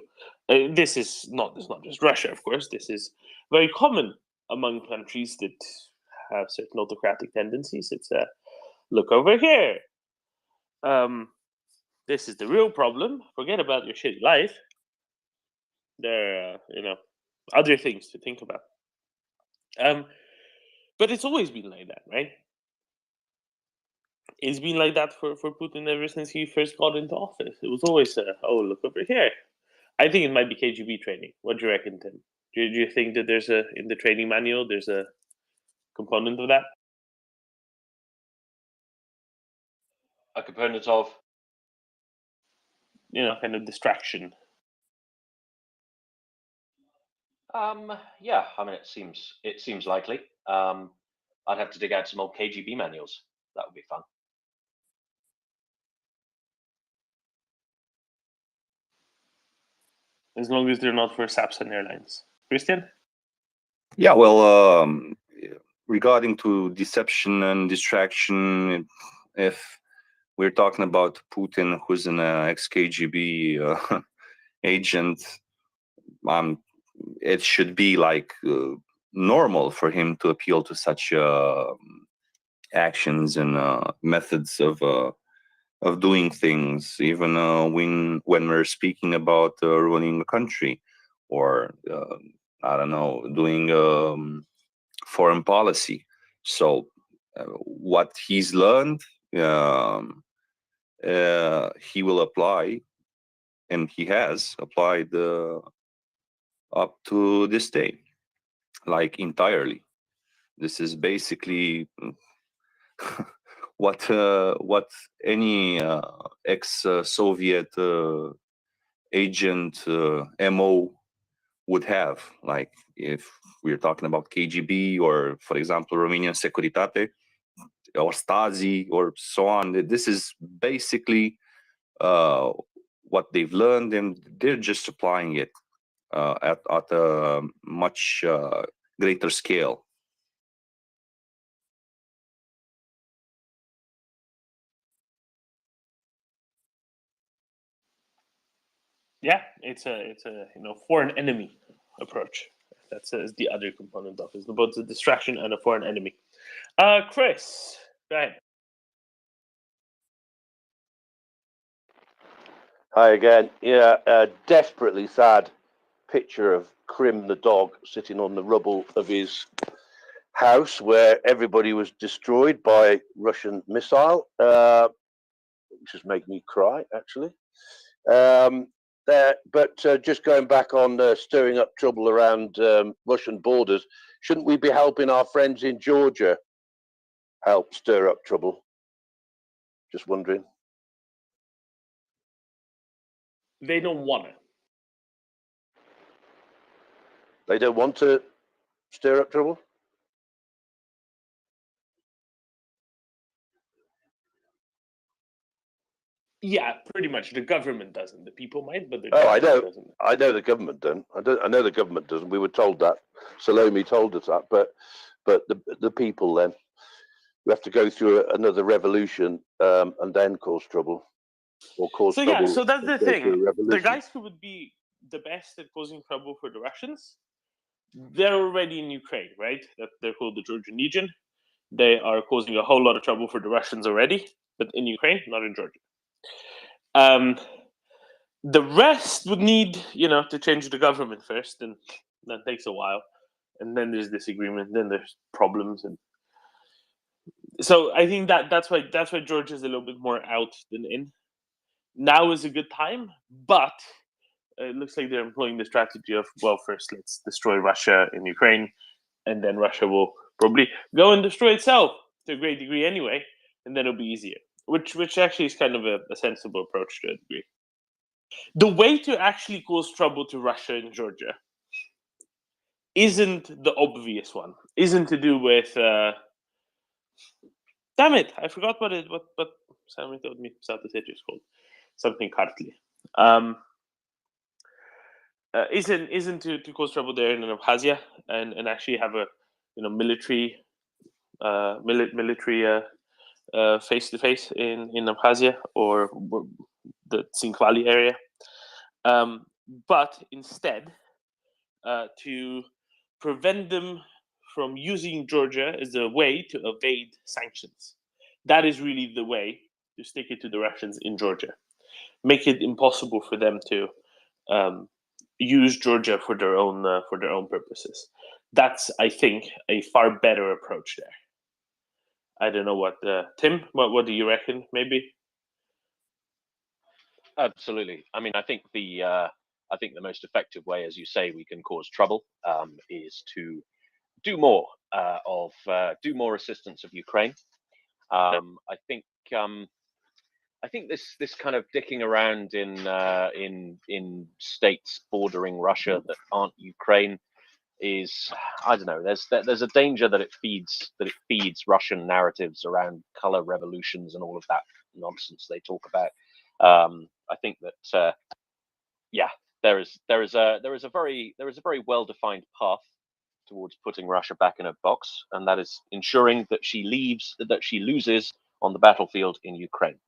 Speaker 2: This is not just Russia, of course. This is very common among countries that have certain autocratic tendencies. It's a look over here. this is the real problem. Forget about your shitty life. There are, other things to think about. But it's always been like that, right? It's been like that for Putin ever since he first got into office. It was always, oh, look over here. I think it might be KGB training. What do you reckon, Tim? Do you think that there's in the training manual, there's a component of that?
Speaker 1: A component of?
Speaker 2: Kind of distraction.
Speaker 1: Yeah, I mean, it seems likely. I'd have to dig out some old KGB manuals. That would be fun.
Speaker 2: As long as they're not for Sapson Airlines. Christian?
Speaker 11: Yeah, well, regarding to deception and distraction, if we're talking about Putin, who's an ex-KGB agent, it should be like normal for him to appeal to such actions and methods of doing things, even when we're speaking about running a country, or I don't know, doing foreign policy. So what he's learned, he will apply, and he has applied up to this day, like entirely. This is basically what any ex-Soviet agent MO would have. Like if we're talking about KGB, or for example Romanian Securitate or Stasi or so on, this is basically what they've learned, and they're just applying it at a much greater scale.
Speaker 2: Yeah, it's a foreign enemy approach. That's the other component of it. It's both a distraction and a foreign enemy. Chris, go ahead.
Speaker 7: Hi again. Yeah, a desperately sad picture of Krim the dog sitting on the rubble of his house where everybody was destroyed by Russian missile, which has made me cry, actually. But just going back on stirring up trouble around Russian borders, shouldn't we be helping our friends in Georgia help stir up trouble? Just wondering.
Speaker 2: They don't want it.
Speaker 7: They don't want to stir up trouble?
Speaker 2: Yeah, pretty much. The government doesn't. The people might, but the
Speaker 7: I know.
Speaker 2: doesn't.
Speaker 7: I know the government don't. I know the government doesn't. We were told that. Salome told us that. But the people, then we have to go through another revolution and then cause trouble, or cause trouble.
Speaker 2: Yeah, so that's the thing. The
Speaker 7: guys
Speaker 2: guys who would be the best at causing trouble for the Russians, they're already in Ukraine, right? They're called the Georgian Legion. They are causing a whole lot of trouble for the Russians already, but in Ukraine, not in Georgia. The rest would need, to change the government first, and that takes a while. And then there's disagreement, then there's problems, and so I think that's why Georgia is a little bit more out than in. Now is a good time, but it looks like they're employing the strategy of, well, first let's destroy Russia in Ukraine, and then Russia will probably go and destroy itself to a great degree anyway, and then it'll be easier. Which actually is kind of a sensible approach to a degree. The way to actually cause trouble to Russia and Georgia isn't the obvious one. Isn't to do with damn it, I forgot what Sammy told me South Ossetia is called. Something Kartli. Isn't to cause trouble there in Abkhazia and actually have a military face to face in Abkhazia or the Tsinkhvali area, but instead to prevent them from using Georgia as a way to evade sanctions. That is really the way to stick it to the Russians in Georgia, make it impossible for them to use Georgia for their own purposes. That's, I think, a far better approach there. I don't know what Tim. What do you reckon? Maybe.
Speaker 1: Absolutely. I mean, I think the most effective way, as you say, we can cause trouble is to do more assistance of Ukraine. I think this kind of dicking around in states bordering Russia that aren't Ukraine is, I don't know. There's a danger that it feeds Russian narratives around color revolutions and all of that nonsense they talk about. I think that there is a very well defined path towards putting Russia back in a box, and that is ensuring that she loses on the battlefield in Ukraine.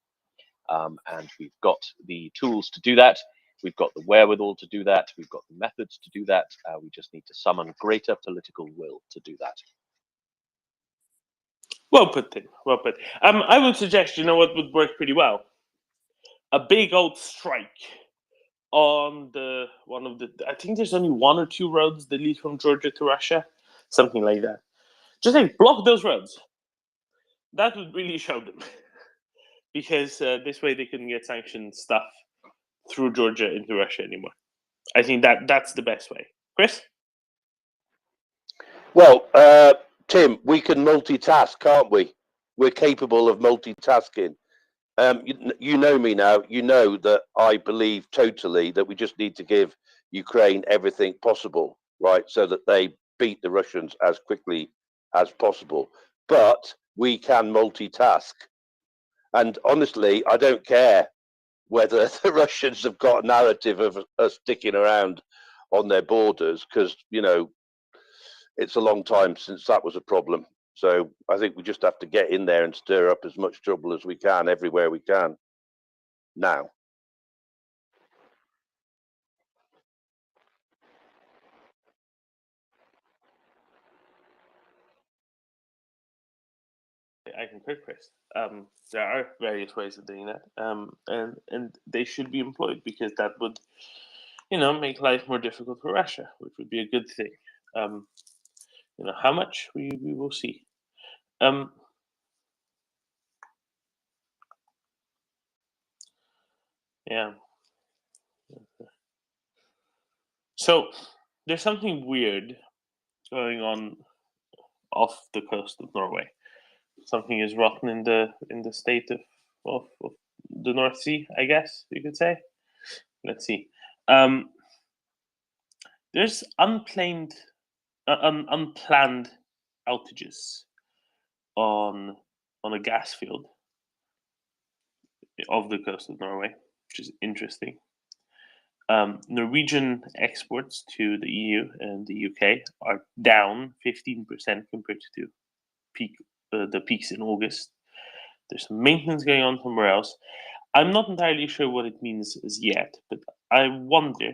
Speaker 1: And we've got the tools to do that. We've got the wherewithal to do that. We've got the methods to do that. We just need to summon greater political will to do that.
Speaker 2: Well put, Tim. Well put. I would suggest, what would work pretty well? A big old strike on I think there's only 1 or 2 roads that lead from Georgia to Russia, something like that. Just block those roads. That would really show them, because this way they couldn't get sanctioned stuff through Georgia into Russia anymore. I think that's the best way. Chris?
Speaker 7: Well, Tim, we can multitask, can't we? We're capable of multitasking. You know me now. You know that I believe totally that we just need to give Ukraine everything possible, right, so that they beat the Russians as quickly as possible. But we can multitask. And honestly, I don't care whether the Russians have got a narrative of us sticking around on their borders, because, it's a long time since that was a problem. So I think we just have to get in there and stir up as much trouble as we can everywhere we can now.
Speaker 2: I concur, Chris. There are various ways of doing that, and they should be employed, because that would, make life more difficult for Russia, which would be a good thing. How much we will see. Yeah. So there's something weird going on off the coast of Norway. Something is rotten in the state of the North Sea, I guess you could say. Let's see. There's unplanned outages on a gas field off the coast of Norway, which is interesting. Norwegian exports to the EU and the UK are down 15% compared to the peaks in August. There's some maintenance going on somewhere else. I'm not entirely sure what it means as yet, but I wonder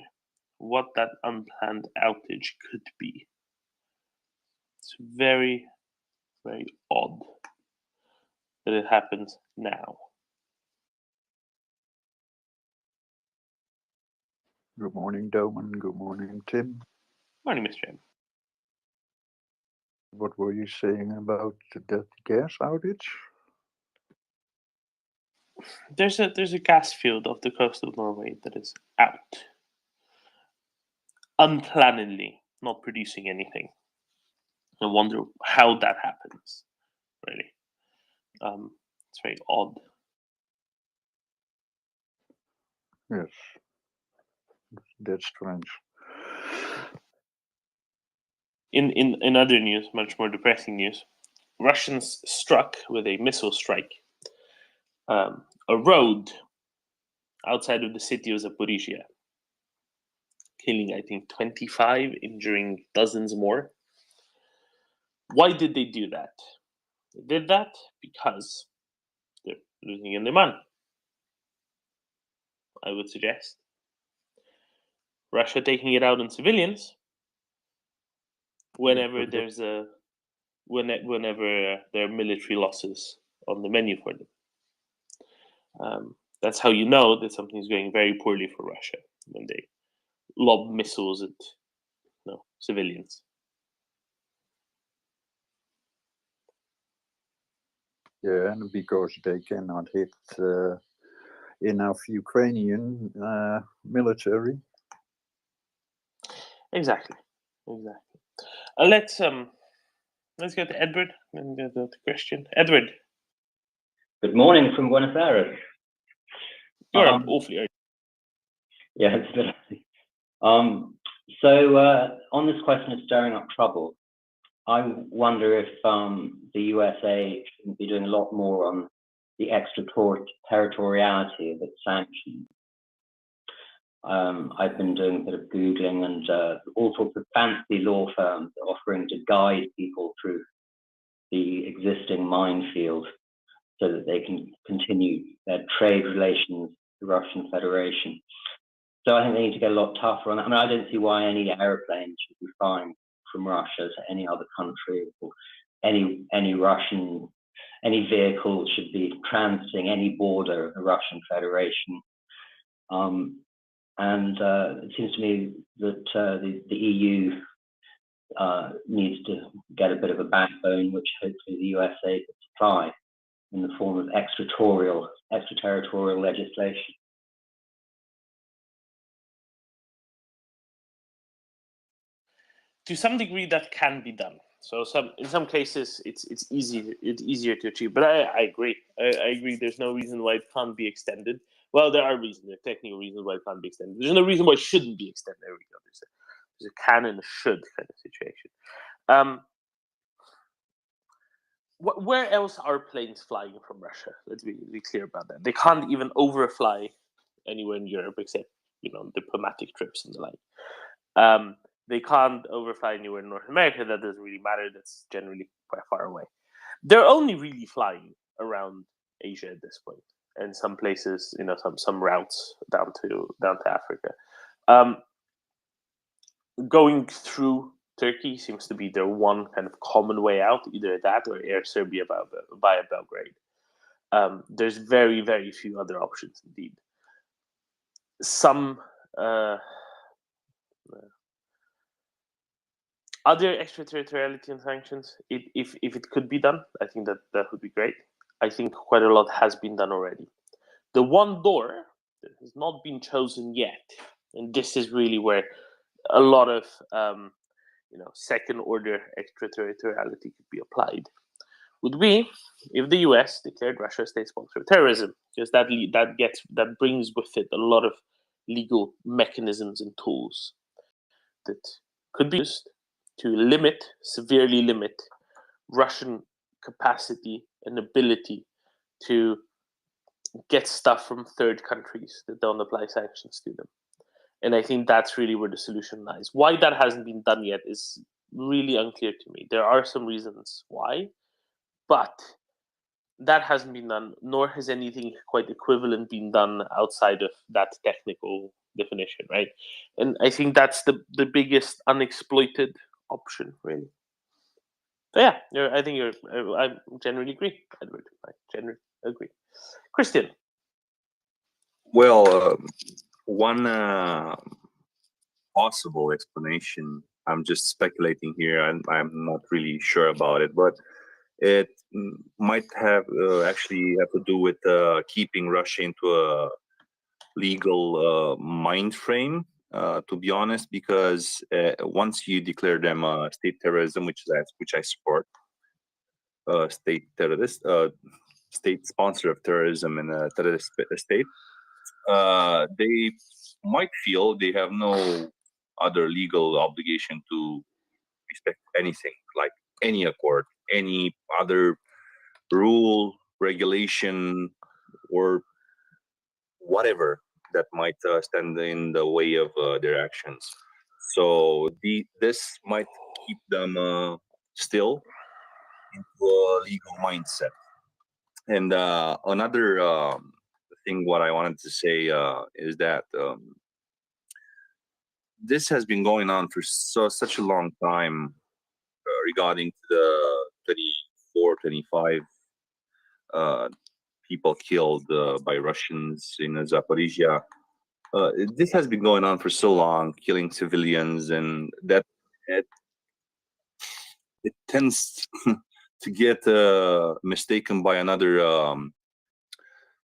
Speaker 2: what that unplanned outage could be. It's very, very odd that it happens now.
Speaker 12: Good morning, Doman. Good morning, Tim.
Speaker 2: Morning, Mr. M.
Speaker 12: What were you saying about that gas outage?
Speaker 2: There's a gas field off the coast of Norway that is out, unplannedly, not producing anything. I wonder how that happens. Really, it's very odd.
Speaker 12: Yes, that's strange.
Speaker 2: In other news, much more depressing news, Russians struck with a missile strike a road outside of the city of Zaporizhia, killing, I think, 25, injuring dozens more. Why did they do that? They did that because they're losing in demand, I would suggest. Russia taking it out on civilians whenever there are military losses on the menu for them. That's how you know that something is going very poorly for Russia, when they lob missiles at civilians.
Speaker 12: Yeah, and because they cannot hit enough Ukrainian military.
Speaker 2: Exactly. Let's go to Edward and go to Christian. Edward.
Speaker 13: Good morning from Buenos Aires.
Speaker 2: You're awfully early.
Speaker 13: Yeah, it's a bit early. So on this question of stirring up trouble, I wonder if the USA should be doing a lot more on the extraterritoriality of its sanctions. I've been doing a bit of Googling, and all sorts of fancy law firms are offering to guide people through the existing minefield so that they can continue their trade relations with the Russian Federation. So I think they need to get a lot tougher on that. I mean, I don't see why any airplane should be flying from Russia to any other country, or any vehicle should be transiting any border of the Russian Federation. It seems to me that the EU needs to get a bit of a backbone, which hopefully the USA could supply in the form of extraterritorial legislation.
Speaker 2: To some degree, that can be done. So in some cases, it's easier to achieve. But I agree. I agree. There's no reason why it can't be extended. Well, there are reasons. There are technical reasons why it can't be extended. There's no reason why it shouldn't be extended. There we go. There's a can and a should kind of situation. Where else are planes flying from Russia? Let's be clear about that. They can't even overfly anywhere in Europe except diplomatic trips and the like. They can't overfly anywhere in North America. That doesn't really matter. That's generally quite far away. They're only really flying around Asia at this point, and some places, some routes down to Africa. Going through Turkey seems to be their one kind of common way out, either that or Air Serbia via Belgrade. There's very, very few other options indeed. Some other extraterritoriality and sanctions, if it could be done, I think that would be great. I think quite a lot has been done already. The one door that has not been chosen yet, and this is really where a lot of second order extraterritoriality could be applied, would be if the US declared Russia a state sponsor of terrorism, because that brings with it a lot of legal mechanisms and tools that could be used to severely limit Russian capacity and ability to get stuff from third countries that don't apply sanctions to them. And I think that's really where the solution lies. Why that hasn't been done yet is really unclear to me. There are some reasons why, but that hasn't been done, nor has anything quite equivalent been done outside of that technical definition, right? And I think that's the biggest unexploited option, really. So yeah, I generally agree, Edward. I generally agree. Christian.
Speaker 11: Well, one possible explanation, I'm just speculating here, and I'm not really sure about it, but it might have actually have to do with keeping Russia into a legal mind frame, to be honest, because once you declare them state terrorism, which I support, state terrorist, state sponsor of terrorism and a terrorist state, they might feel they have no other legal obligation to respect anything, like any accord, any other rule, regulation, or whatever that might stand in the way of their actions. So this might keep them still into a legal mindset. And another thing, what I wanted to say is that this has been going on for such a long time regarding to the 24, 25 people killed by Russians in Zaporizhia. This has been going on for so long, killing civilians, and that it tends to get mistaken by another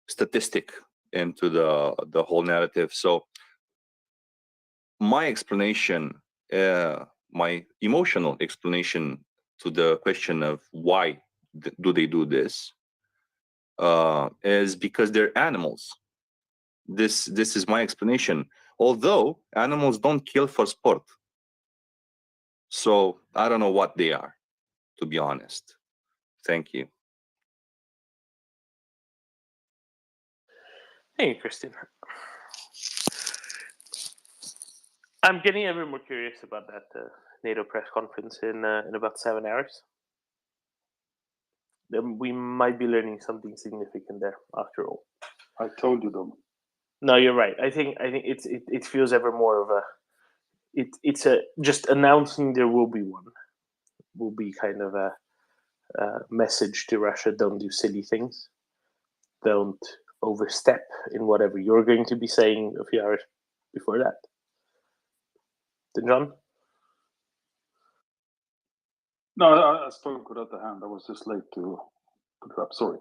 Speaker 11: statistic into the whole narrative. So my explanation, my emotional explanation to the question of why do they do this, is because they're animals. This is my explanation. Although animals don't kill for sport, so I don't know what they are, to be honest. Thank you.
Speaker 2: Hey, Christian. I'm getting ever more curious about that NATO press conference in about 7 hours. We might be learning something significant there, after all.
Speaker 10: I told you, Dom.
Speaker 2: No, you're right. I think it feels ever more of a it's a just announcing there will be one will be kind of a message to Russia: don't do silly things, don't overstep in whatever you're going to be saying a few hours before that. Then John?
Speaker 10: No, I spoke without the hand. I was just late to put it up. Sorry.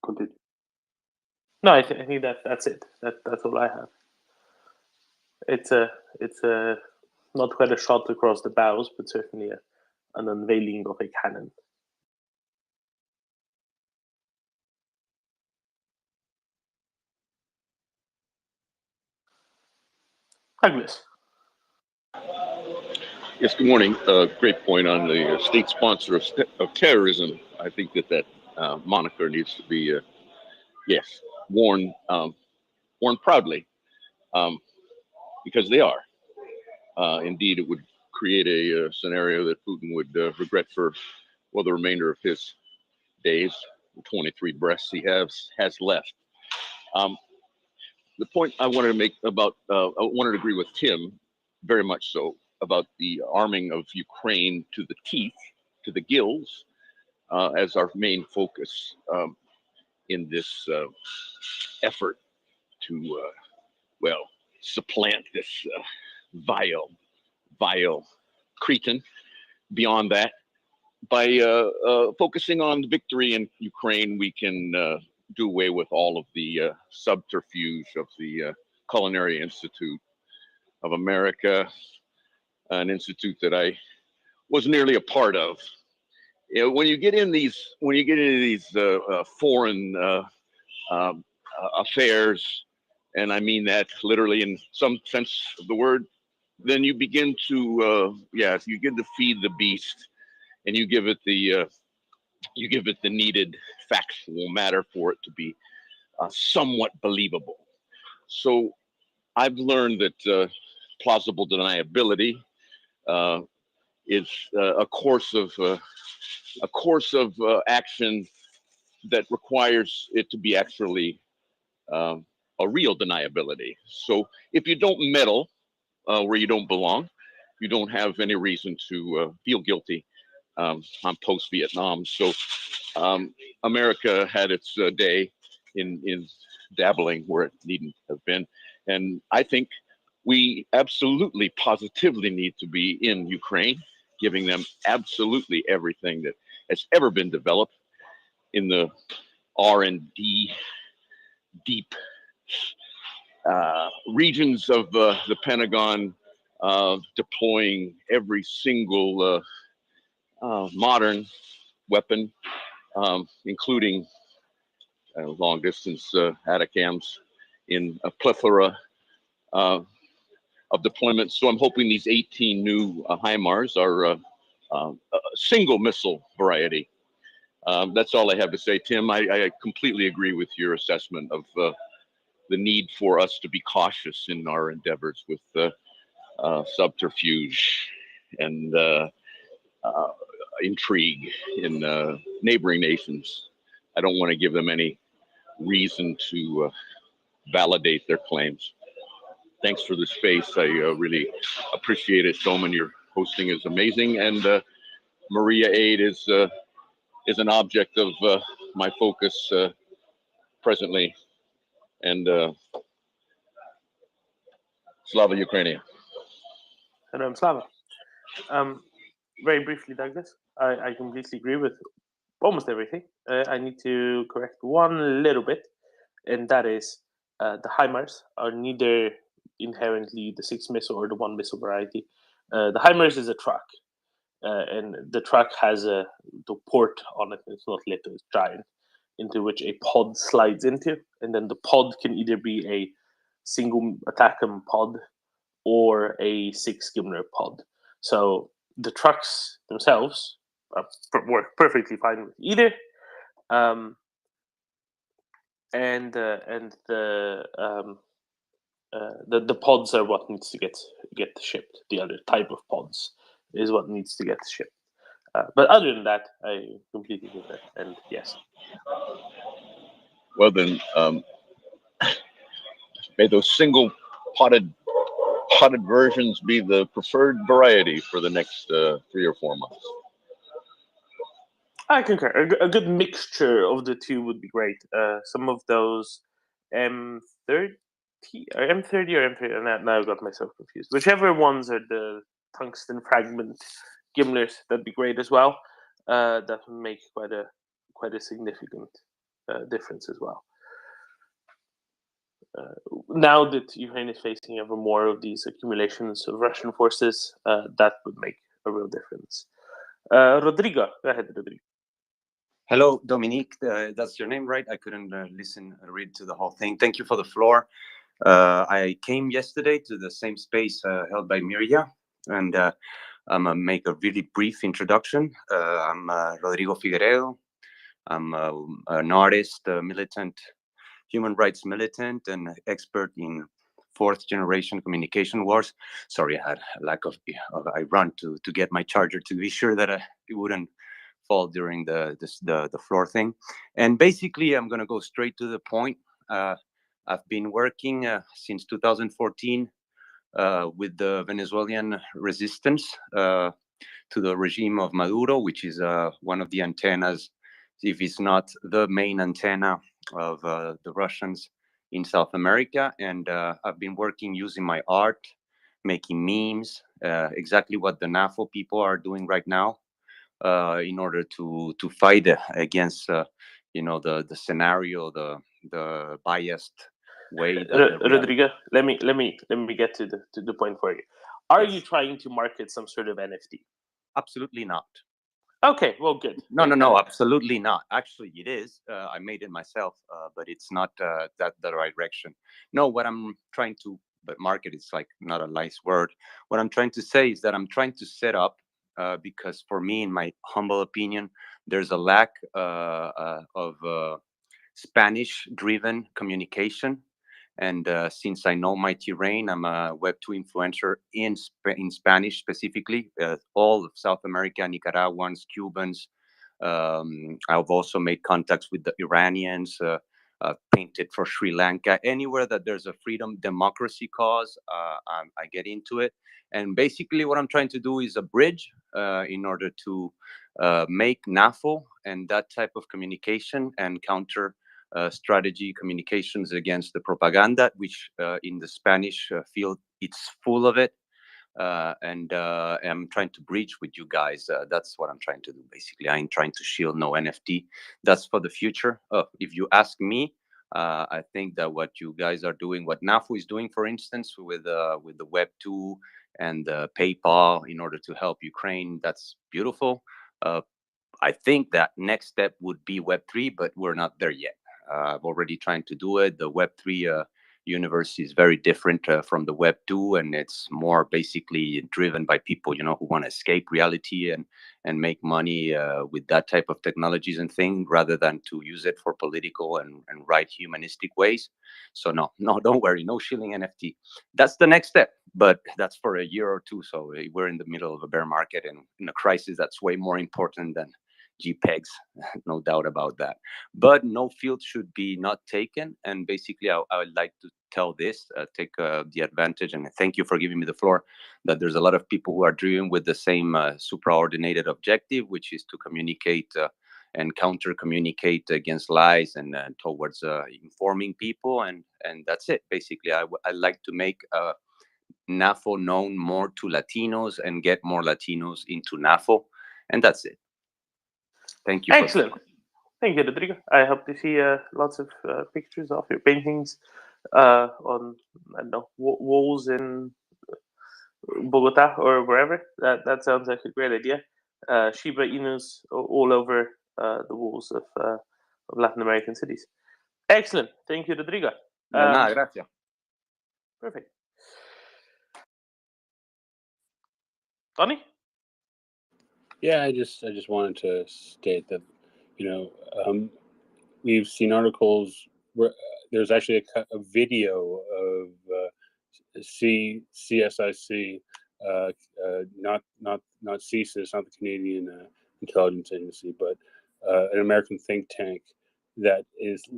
Speaker 10: Continue.
Speaker 2: No, I think that's it. That's all I have. It's a not quite a shot across the bows, but certainly an unveiling of a cannon. Douglas.
Speaker 14: Yes, good morning. Great point on the state sponsor of terrorism. I think that moniker needs to be, yes, worn proudly, because they are. Indeed, it would create a scenario that Putin would regret for, well, the remainder of his days, the 23 breaths he has left. The point I wanted to make about, I wanted to agree with Tim, very much so, about the arming of Ukraine to the teeth, to the gills, as our main focus in this effort to, well, supplant this vile cretin. Beyond that, by focusing on the victory in Ukraine, we can do away with all of the subterfuge of the Culinary Institute of America, an institute that I was nearly a part of. You know, when you get into these foreign affairs, and I mean that literally in some sense of the word, then you begin to you begin to feed the beast, and you give it the needed factual matter for it to be somewhat believable. So I've learned that plausible deniability is a course of action that requires it to be actually a real deniability. So if you don't meddle where you don't belong, you don't have any reason to feel guilty on post-Vietnam. So America had its day in dabbling where it needn't have been. And I think we absolutely, positively need to be in Ukraine, giving them absolutely everything that has ever been developed in the R&D deep regions of the Pentagon, deploying every single modern weapon, including long distance ATACMs in a plethora of deployments. So I'm hoping these 18 new HIMARS are a single missile variety. That's all I have to say, Tim. I completely agree with your assessment of the need for us to be cautious in our endeavors with subterfuge and intrigue in neighboring nations. I don't want to give them any reason to validate their claims. Thanks for the space. I really appreciate it, Doman. Your hosting is amazing, and MriyaAid is an object of my focus presently, and Slava Ukraine.
Speaker 2: And I'm Slava. Very briefly, Douglas, I completely agree with almost everything. I need to correct one little bit, and that is the HIMARS are neither inherently the 6 missile or the 1 missile variety. The HIMARS is a truck, and the truck has the port on it. It's not little, it's giant, into which a pod slides into, and then the pod can either be a single ATACMS pod or a 6 Gimler pod. So the trucks themselves work perfectly fine with either, and the pods are what needs to get shipped. The other type of pods is what needs to get shipped. But other than that, I completely agree with that. And yes.
Speaker 14: Well then, may those single potted versions be the preferred variety for the next 3 or 4 months.
Speaker 2: I concur. A good mixture of the two would be great. Some of those M30 or M30. Now I got myself confused. Whichever ones are the tungsten fragment gimlers, that'd be great as well. That would make quite a significant difference as well. Now that Ukraine is facing ever more of these accumulations of Russian forces, that would make a real difference. Rodrigo, go ahead, Rodrigo.
Speaker 15: Hello, Dominique. That's your name, right? I couldn't read to the whole thing. Thank you for the floor. I came yesterday to the same space held by Mirya, and I'm gonna make a really brief introduction. I'm Rodrigo Figueiredo. I'm an artist, a militant, human rights militant, and expert in 4th generation communication wars. Sorry, I had a lack of. I run to get my charger to be sure that it wouldn't fall during the floor thing. And basically, I'm gonna go straight to the point. I've been working since 2014 with the Venezuelan resistance to the regime of Maduro, which is one of the antennas, if it's not the main antenna of the Russians in South America. And I've been working using my art, making memes, exactly what the NAFO people are doing right now, in order to fight against the scenario, the biased way that
Speaker 2: Rodrigo, let me get to the point for you. Are you trying to market some sort of NFT?
Speaker 15: Absolutely not.
Speaker 2: Okay, well, good.
Speaker 15: No, absolutely not. Actually, it is. I made it myself, but it's not that the right direction. No, what I'm trying to, but market is like not a nice word. What I'm trying to say is that I'm trying to set up, because for me, in my humble opinion, there's a lack of Spanish-driven communication. And since I know my terrain, I'm a Web2 influencer in Spanish specifically, all of South America, Nicaraguans, Cubans. I've also made contacts with the Iranians, painted for Sri Lanka. Anywhere that there's a freedom, democracy cause, I get into it. And basically what I'm trying to do is a bridge in order to make NAFO and that type of communication and counter strategy communications against the propaganda, which in the Spanish field, it's full of it. And I'm trying to bridge with you guys. That's what I'm trying to do, basically. I'm trying to shield no NFT. That's for the future. If you ask me, I think that what you guys are doing, what NAFO is doing, for instance, with the Web2 and PayPal in order to help Ukraine, that's beautiful. I think that next step would be Web3, but we're not there yet. I've already trying to do it. The Web3 universe is very different from the Web2, and it's more basically driven by people, who want to escape reality and make money with that type of technologies and things, rather than to use it for political and right humanistic ways. So no, don't worry, no shilling NFT. That's the next step, but that's for a year or two. So we're in the middle of a bear market and in a crisis that's way more important than JPEGs, no doubt about that. But no field should be not taken. And basically, I would like to tell this, take the advantage, and thank you for giving me the floor, that there's a lot of people who are driven with the same supraordinated objective, which is to communicate and counter communicate against lies and towards informing people, and that's it. Basically, I like to make NAFO known more to Latinos and get more Latinos into NAFO, and that's it. Thank you.
Speaker 2: Excellent. Thank you, Rodrigo. I hope to see lots of pictures of your paintings on, I don't know, walls in Bogota or wherever. That sounds like a great idea. Shiba Inus all over the walls of Latin American cities. Excellent. Thank you, Rodrigo.
Speaker 15: Gracias.
Speaker 2: Perfect. Tony?
Speaker 9: Yeah, I just wanted to state that, we've seen articles where there's actually a video of CSIC, not CSIS, not the Canadian Intelligence Agency, but an American think tank that is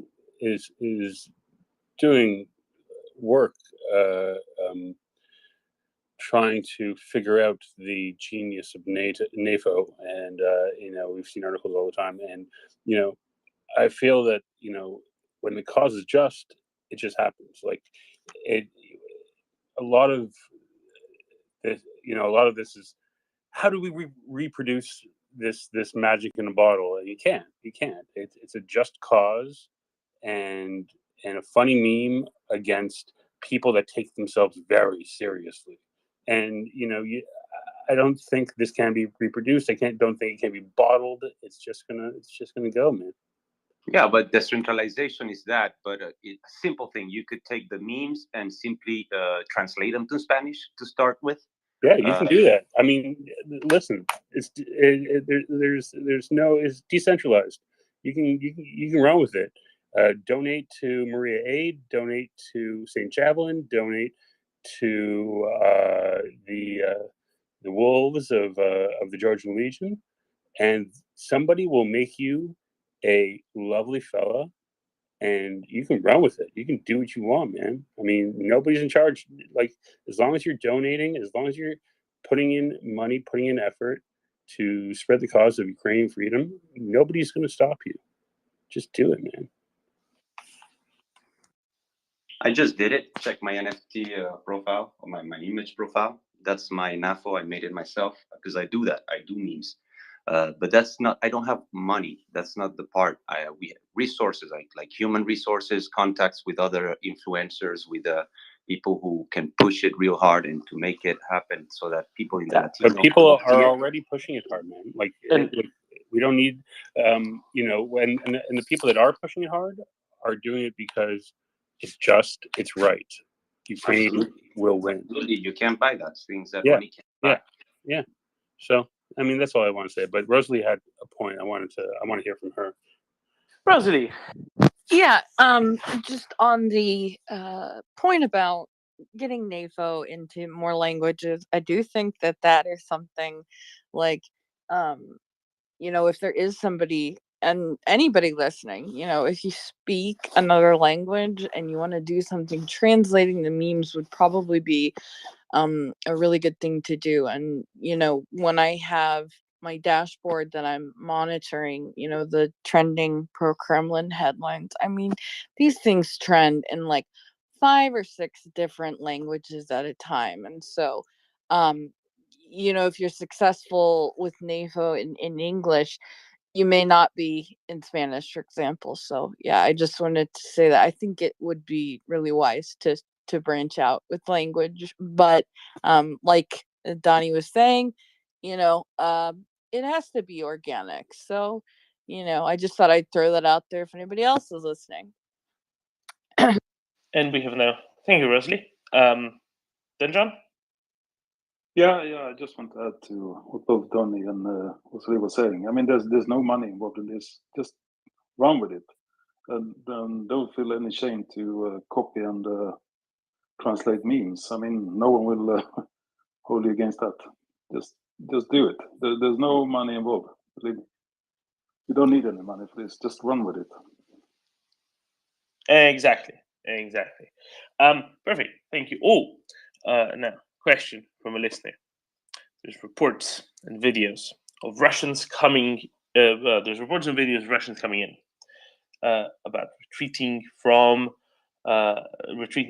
Speaker 9: doing work trying to figure out the genius of NAFO, and we've seen articles all the time, and I feel that when the cause is just, it just happens. Like a lot of this is, how do we reproduce this magic in a bottle? You can't. It's a just cause and a funny meme against people that take themselves very seriously. And I don't think this can be reproduced. Don't think it can be bottled. It's just gonna go, man.
Speaker 15: Yeah, but decentralization is that. But a simple thing, you could take the memes and simply translate them to Spanish to start with.
Speaker 9: Yeah, you can do that. I mean, listen, it's decentralized. You can run with it. Donate to Maria Aid. Donate to St. Javelin. Donate to the Wolves of the Georgian Legion, and somebody will make you a lovely fella, and you can run with it. You can do what you want, man. I mean, nobody's in charge. Like, as long as you're donating, as long as you're putting in money, putting in effort to spread the cause of Ukrainian freedom, nobody's going to stop you. Just do it, man.
Speaker 15: I just did it. Check my NFT profile or my image profile. That's my NAFO. I made it myself because I do that. I do memes. But that's not, I don't have money. That's not the part. We have resources, like human resources, contacts with other influencers, with people who can push it real hard and to make it happen so that people in the Latino.
Speaker 9: But people are already pushing it hard, man. Like, we don't need, and the people that are pushing it hard are doing it because it's just, it's right. Ukraine will win.
Speaker 15: Absolutely. You can't buy that. Things that money can't buy.
Speaker 9: Yeah. So, I mean, that's all I want to say. But Rosalie had a point. I want to hear from her.
Speaker 2: Rosalie.
Speaker 8: Yeah, just on the point about getting NAFO into more languages, I do think that is something like, if there is somebody and anybody listening, if you speak another language and you want to do something, translating the memes would probably be a really good thing to do. And when I have my dashboard that I'm monitoring, the trending pro-Kremlin headlines, I mean, these things trend in like 5 or 6 different languages at a time. And so if you're successful with NAFO in English, you may not be in Spanish, for example. So yeah, I just wanted to say that I think it would be really wise to branch out with language. But like Donnie was saying, it has to be organic. So, I just thought I'd throw that out there if anybody else is listening.
Speaker 2: And we have now. Thank you, Rosalie. Then John?
Speaker 10: Yeah, I just want to add to what both Donnie and Rosalie were saying. I mean, there's no money involved in this. Just run with it. And don't feel any shame to copy and translate memes. I mean, no one will hold you against that. Just do it. There's no money involved. Believe me. You don't need any money for this. Just run with it.
Speaker 2: Exactly. Perfect. Thank you. Now, question from a listener. There's reports and videos of Russians coming there's reports and videos of Russians coming in about retreating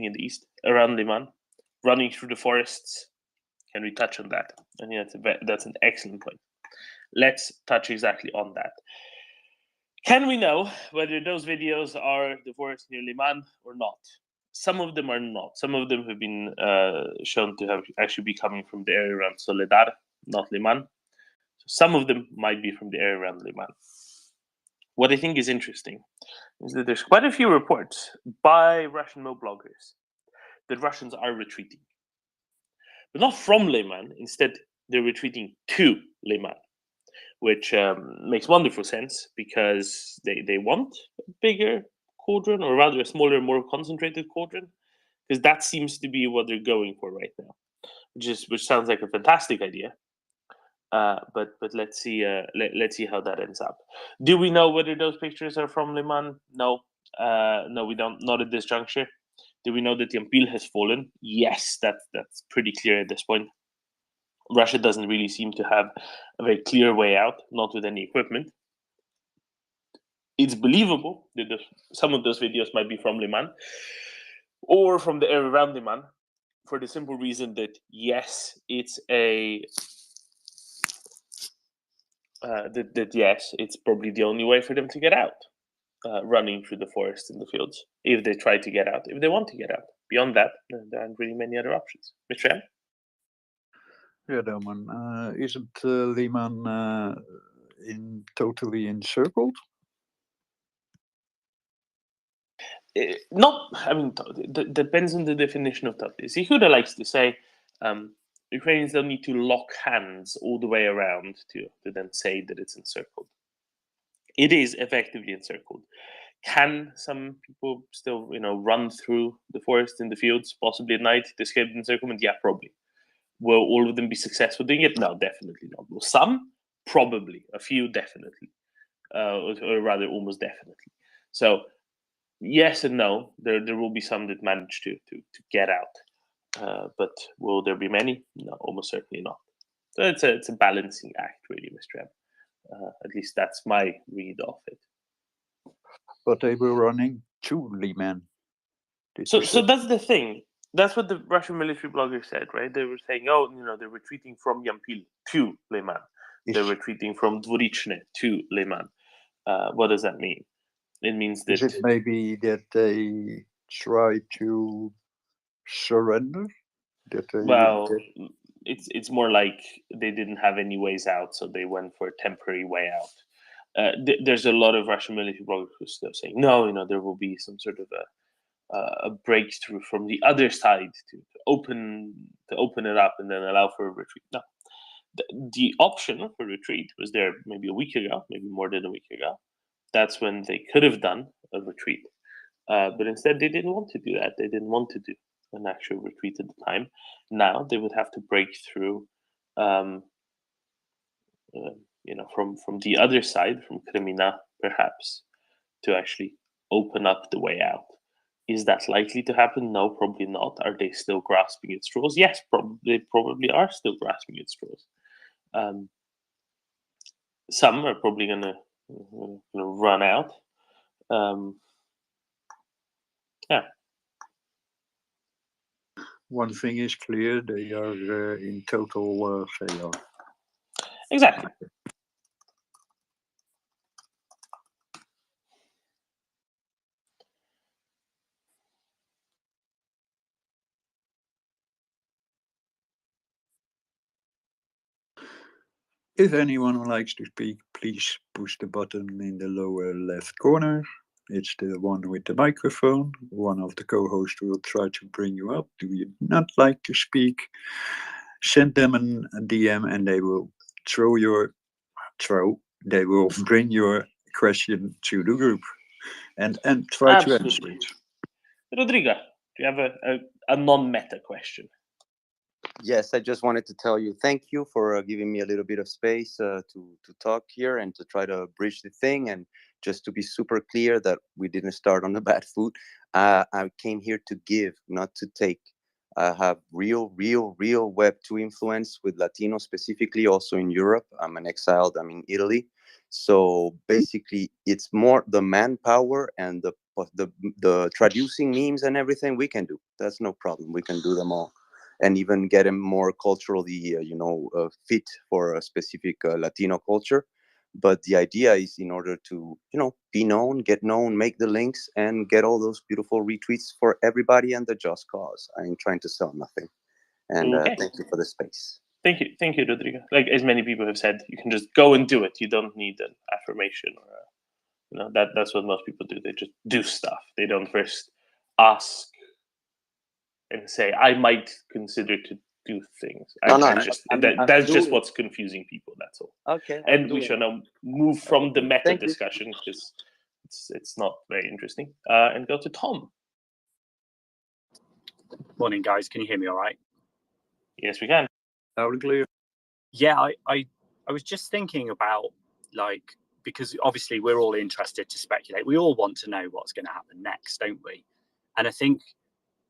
Speaker 2: in the east around Liman, running through the forests. Can we touch on that? And that's an excellent point. Let's touch exactly on that. Can we know whether those videos are the forest near Liman or not? Some of them are not. Some of them have been shown to have actually be coming from the area around Soledar, not Liman. So some of them might be from the area around Liman. What I think is interesting is that there's quite a few reports by Russian bloggers that Russians are retreating. But not from Liman. Instead, they're retreating to Liman, which makes wonderful sense because they want a bigger cauldron, or rather a smaller, more concentrated cauldron, because that seems to be what they're going for right now, which sounds like a fantastic idea. But let's see let's see how that ends up. Do we know whether those pictures are from Liman? No, no, we don't. Not at this juncture. Do we know that Yampil has fallen? Yes, that's pretty clear at this point. Russia doesn't really seem to have a very clear way out, not with any equipment. It's believable that some of those videos might be from Liman or from the area around Liman, for the simple reason that yes, it's yes, it's probably the only way for them to get out, running through the forest and the fields. If they try to get out, if they want to get out, beyond that, there aren't really many other options. Mr.
Speaker 12: Yeah, Doman, isn't Liman totally encircled?
Speaker 2: Not, I mean, depends on the definition of totally. Yehuda likes to say Ukrainians don't need to lock hands all the way around to then say that it's encircled. It is effectively encircled. Can some people still, run through the forest in the fields, possibly at night, to escape the encirclement? Yeah, probably. Will all of them be successful doing it? No, definitely not. Will some? Probably. A few, definitely. Or rather, almost definitely. So, yes and no. There will be some that manage to get out. But will there be many? No, almost certainly not. So it's a balancing act, really, Mr. M. At least that's my read of it.
Speaker 12: But they were running to Liman.
Speaker 2: So that's the thing. That's what the Russian military blogger said, right? They were saying, they're retreating from Yampil to Liman. They're retreating from Dvorichne to Liman. What does that mean? It means that...
Speaker 12: Is it maybe that they try to surrender?
Speaker 2: It's more like they didn't have any ways out, so they went for a temporary way out. There's a lot of Russian military bloggers who are still saying, no, there will be some sort of a breakthrough from the other side to open it up and then allow for a retreat. No, the option for retreat was there maybe a week ago, maybe more than a week ago. That's when they could have done a retreat, but instead they didn't want to do that. They didn't want to do an actual retreat at the time. Now they would have to break through, from the other side, from Kremina, perhaps, to actually open up the way out. Is that likely to happen? No, probably not. Are they still grasping at straws? Yes, they probably are still grasping at straws. Some are probably going to run out. Yeah.
Speaker 12: One thing is clear: they are in total failure.
Speaker 2: Exactly.
Speaker 12: If anyone likes to speak, please push the button in the lower left corner. It's the one with the microphone. One of the co-hosts will try to bring you up. Do you not like to speak? Send them a DM and they will they will bring your question to the group and try to answer it.
Speaker 2: Rodrigo, do you have a non-meta question?
Speaker 15: Yes, I just wanted to tell you thank you for giving me a little bit of space to talk here and to try to bridge the thing. And just to be super clear that we didn't start on a bad foot. I came here to give, not to take. I have real Web2 influence with Latinos specifically, also in Europe. I'm an exiled, I'm in Italy. So basically, it's more the manpower and the traducing memes and everything we can do. That's no problem. We can do them all, and even get them more culturally, fit for a specific Latino culture. But the idea is, in order to be known, get known, make the links, and get all those beautiful retweets for everybody and the just cause. I ain't trying to sell nothing. And
Speaker 2: Okay.
Speaker 15: thank you for the space.
Speaker 2: Thank you, Rodrigo. Like as many people have said, you can just go and do it. You don't need an affirmation or that's what most people do. They just do stuff. They don't first ask and say, "I might consider to do things." That's just what's confusing people. That's all.
Speaker 15: Okay.
Speaker 2: And we shall now move from the meta discussion because it's not very interesting, and go to Tom.
Speaker 16: Morning, guys. Can you hear me all right?
Speaker 2: Yes, we can.
Speaker 12: Loud and clear.
Speaker 16: Yeah, I was just thinking about, like, because obviously we're all interested to speculate. We all want to know what's going to happen next, don't we? And I think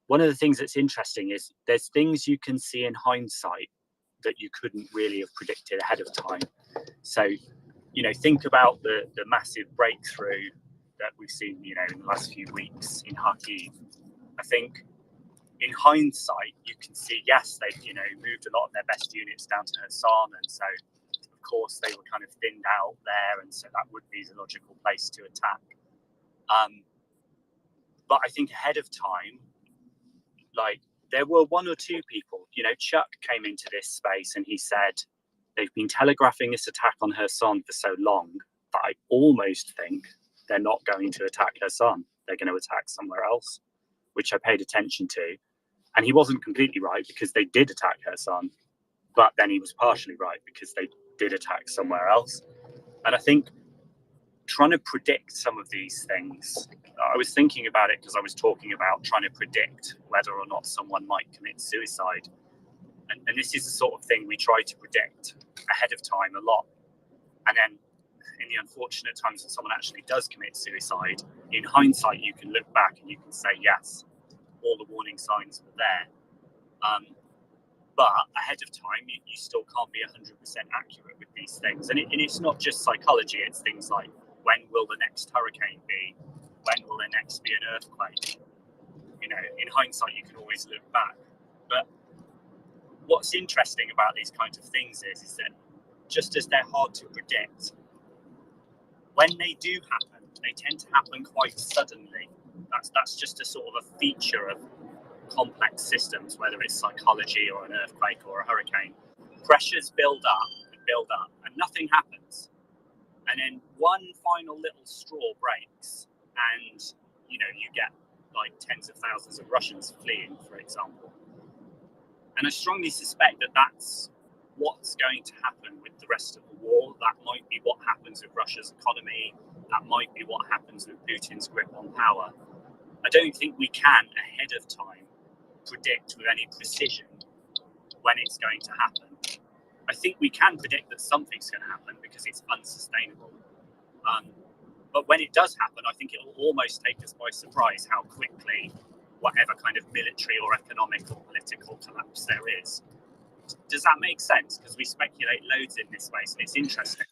Speaker 16: one of the things that's interesting is there's things you can see in hindsight that you couldn't really have predicted ahead of time. So, think about the massive breakthrough that we've seen, in the last few weeks in Kharkiv. I think in hindsight, you can see, yes, they've, moved a lot of their best units down to Kherson. And so, of course, they were kind of thinned out there. And so that would be the logical place to attack. But I think ahead of time, like, there were one or two people, Chuck came into this space and he said, they've been telegraphing this attack on Kherson for so long that I almost think they're not going to attack Kherson. They're going to attack somewhere else, which I paid attention to. And he wasn't completely right because they did attack Kherson, but then he was partially right because they did attack somewhere else. And I think trying to predict some of these things, I was thinking about it because I was talking about trying to predict whether or not someone might commit suicide. And this is the sort of thing we try to predict ahead of time a lot. And then in the unfortunate times when someone actually does commit suicide, in hindsight, you can look back and you can say, yes, all the warning signs were there. But ahead of time, you still can't be 100% accurate with these things. And it's not just psychology, it's things like, when will the next hurricane be? When will there next be an earthquake? In hindsight, you can always look back. But what's interesting about these kinds of things is that just as they're hard to predict, when they do happen, they tend to happen quite suddenly. That's just a sort of a feature of complex systems, whether it's psychology or an earthquake or a hurricane. Pressures build up and nothing happens. And then one final little straw breaks and, you get like tens of thousands of Russians fleeing, for example. And I strongly suspect that that's what's going to happen with the rest of the war. That might be what happens with Russia's economy. That might be what happens with Putin's grip on power. I don't think we can, ahead of time, predict with any precision when it's going to happen. I think we can predict that something's going to happen because it's unsustainable. But when it does happen, I think it will almost take us by surprise how quickly whatever kind of military or economic or political collapse there is. Does that make sense? Because we speculate loads in this space, and it's interesting.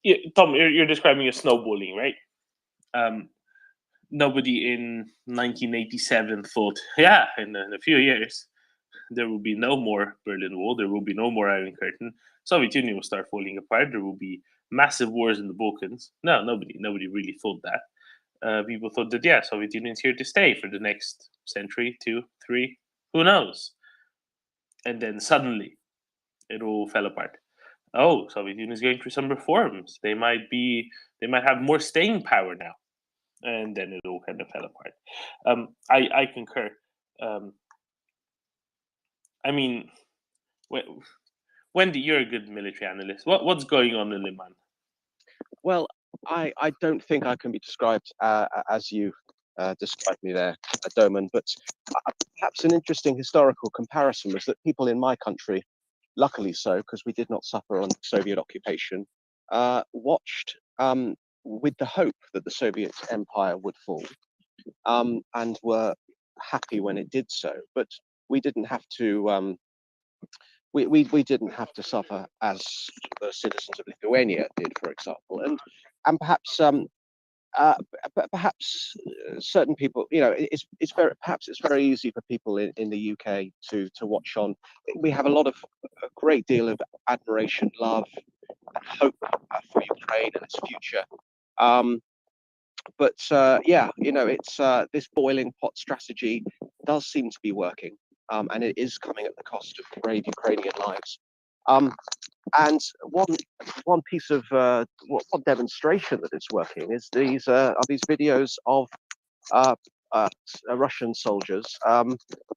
Speaker 2: Yeah, Tom, you're describing a snowballing, right? Nobody in 1987 thought, in a few years, there will be no more Berlin Wall, there will be no more Iron Curtain, Soviet Union will start falling apart, there will be massive wars in the Balkans. No, nobody really thought that. People thought that, Soviet Union's here to stay for the next century, 2, 3, who knows? And then suddenly, it all fell apart. Oh, Soviet Union is going through some reforms. They might have more staying power now. And then it all kind of fell apart. I concur. I mean, Wendy, you're a good military analyst. What's going on in Liman?
Speaker 17: Well, I don't think I can be described as you described me there, Doman, but perhaps an interesting historical comparison was that people in my country, luckily so, because we did not suffer under Soviet occupation, watched with the hope that the Soviet empire would fall, and were happy when it did so. But we didn't have to we didn't have to suffer as the citizens of Lithuania did, for example, and perhaps certain people, it's very easy for people in the UK to watch on. We have a great deal of admiration, love, and hope for Ukraine and its future. But it's this boiling pot strategy does seem to be working, and it is coming at the cost of brave Ukrainian lives. And one piece of one demonstration that it's working is these videos of Russian soldiers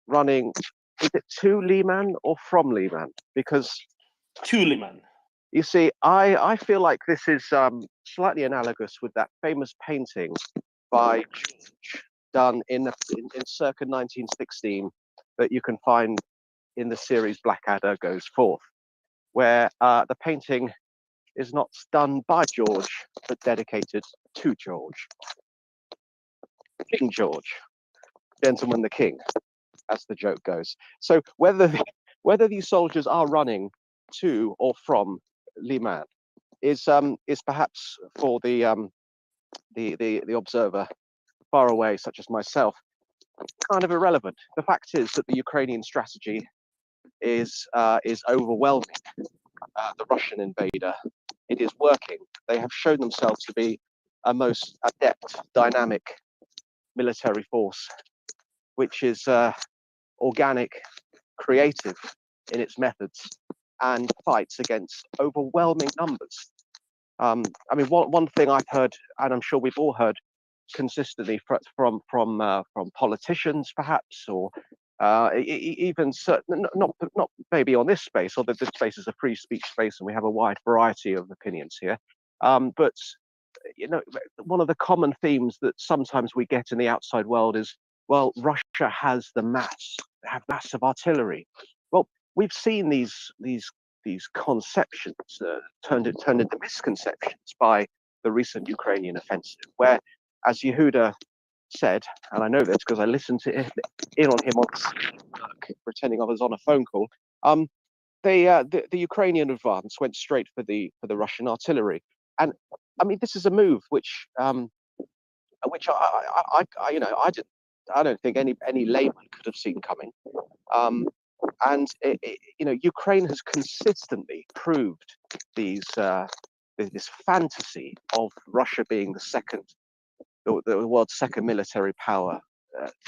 Speaker 17: running. Is it to Liman or from Liman? Because
Speaker 2: to Liman.
Speaker 17: You see, I feel like this is slightly analogous with that famous painting by George done in circa 1916 that you can find in the series Blackadder Goes Forth, where the painting is not done by George, but dedicated to George. King George, gentleman the king, as the joke goes. So whether these soldiers are running to or from Liman is perhaps for the observer far away, such as myself, kind of irrelevant. The fact is that the Ukrainian strategy is overwhelming the Russian invader. It is working. They have shown themselves to be a most adept, dynamic military force, which is organic, creative in its methods, and fights against overwhelming numbers. I mean, one thing I've heard, and I'm sure we've all heard consistently from politicians, perhaps, or even certain, not maybe on this space, although this space is a free speech space and we have a wide variety of opinions here. But one of the common themes that sometimes we get in the outside world is, well, Russia has have massive artillery. Well, we've seen these conceptions turned into misconceptions by the recent Ukrainian offensive, where, as Yehuda said, and I know this because I listened to in on him pretending I was on a phone call. The Ukrainian advance went straight for the Russian artillery, and I mean this is a move which I don't think any layman could have seen coming. And Ukraine has consistently proved this fantasy of Russia being the world's second military power.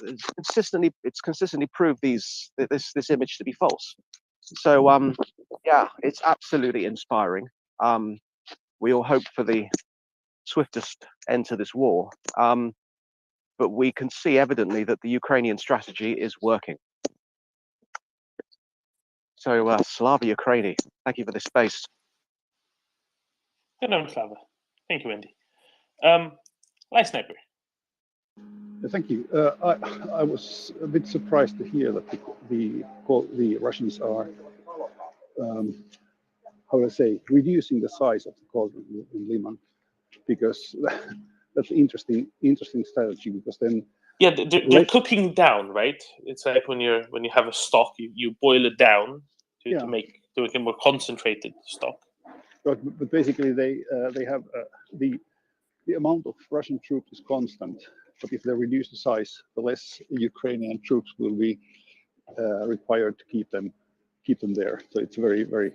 Speaker 17: It's consistently proved this image to be false. So it's absolutely inspiring. We all hope for the swiftest end to this war, but we can see evidently that the Ukrainian strategy is working. So, Slava Ukraini, thank you for this space.
Speaker 2: Hello, Slava. Thank you, Andy. Light Sniper.
Speaker 18: Thank you. I was a bit surprised to hear that the Russians are, how do I say, reducing the size of the cauldron in Liman, because that's an interesting strategy. Because then,
Speaker 2: yeah, they're cooking down, right? It's like when you have a stock, you boil it down to make a more concentrated stock.
Speaker 18: But basically, they have the amount of Russian troops is constant. But if they reduce the size, the less Ukrainian troops will be required to keep them there. So it's a very, very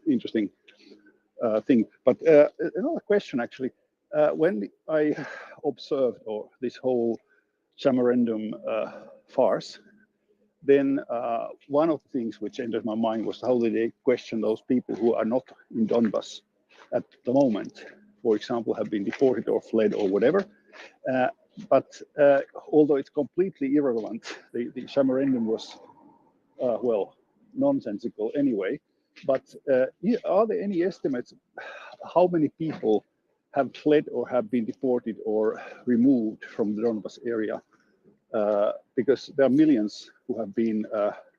Speaker 18: interesting thing. But another question, actually, when I observed this whole Chamarendum farce, then one of the things which entered my mind was how did they question those people who are not in Donbas at the moment, for example, have been deported or fled or whatever. But although it's completely irrelevant, the Chamarendum was, nonsensical anyway. But are there any estimates how many people have fled or have been deported or removed from the Donbas area? Because there are millions who have been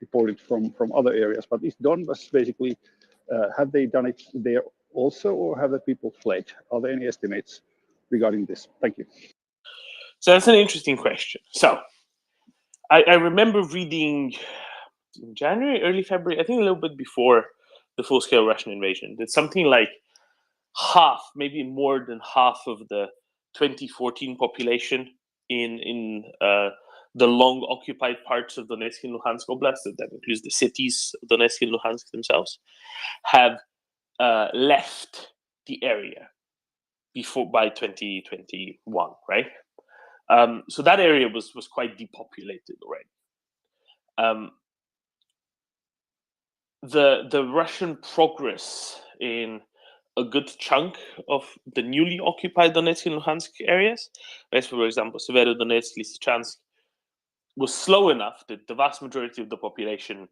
Speaker 18: deported from other areas. But is Donbas basically, have they done it there also, or have the people fled? Are there any estimates regarding this? Thank you.
Speaker 2: So that's an interesting question. So I remember reading in January, early February, I think a little bit before the full-scale Russian invasion, that something like half, maybe more than half of the 2014 population in the long occupied parts of Donetsk and Luhansk Oblast, that includes the cities of Donetsk and Luhansk themselves, have left the area by 2021, right? So that area was quite depopulated already. The Russian progress in a good chunk of the newly occupied Donetsk and Luhansk areas, as for example, Severodonetsk, Lysychansk, was slow enough that the vast majority of the population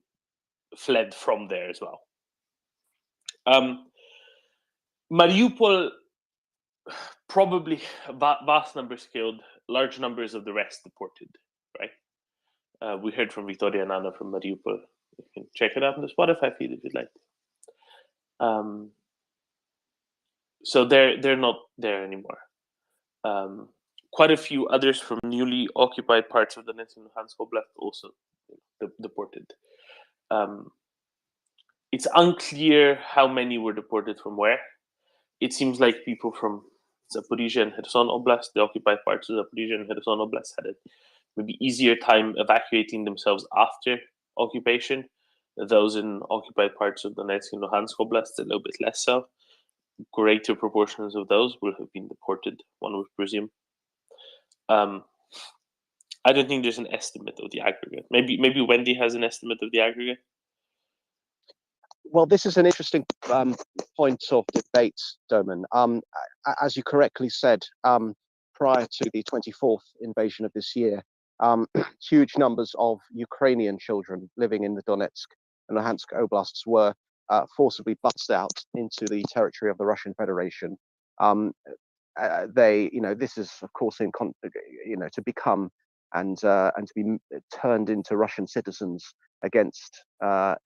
Speaker 2: fled from there as well. Mariupol, probably vast numbers killed, large numbers of the rest deported, right? We heard from Victoria and Anna from Mariupol. You can check it out on the Spotify feed if you'd like. So they're not there anymore. Quite a few others from newly occupied parts of the Donetsk and Luhansk Oblast also deported. It's unclear how many were deported from where. It seems like people from Zaporizhia and Kherson Oblast, the occupied parts of Zaporizhia and Kherson Oblast, had a maybe easier time evacuating themselves after occupation. Those in occupied parts of Donetsk and Luhansk Oblast, a little bit less so. Greater proportions of those will have been deported, one would presume. I don't think there's an estimate of the aggregate. Maybe Wendy has an estimate of the aggregate.
Speaker 17: Well, this is an interesting point of debate, Doman. As you correctly said, prior to the 24th invasion of this year, huge numbers of Ukrainian children living in the Donetsk and Luhansk oblasts were forcibly bussed out into the territory of the Russian Federation. This is, of course, to become and to be turned into Russian citizens against,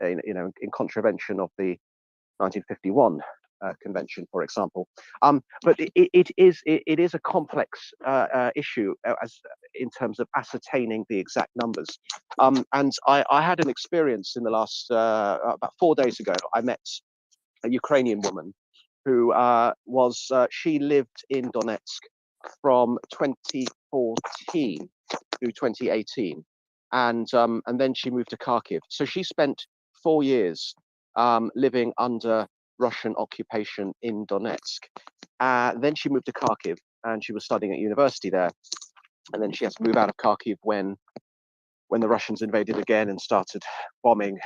Speaker 17: in contravention of the 1951 convention, for example. But it is a complex issue as in terms of ascertaining the exact numbers. And I had an experience in the last about 4 days ago. I met a Ukrainian woman who she lived in Donetsk from 2014 to 2018, and then she moved to Kharkiv. So she spent 4 years living under Russian occupation in Donetsk. Then she moved to Kharkiv, and she was studying at university there. And then she had to move out of Kharkiv when the Russians invaded again and started bombing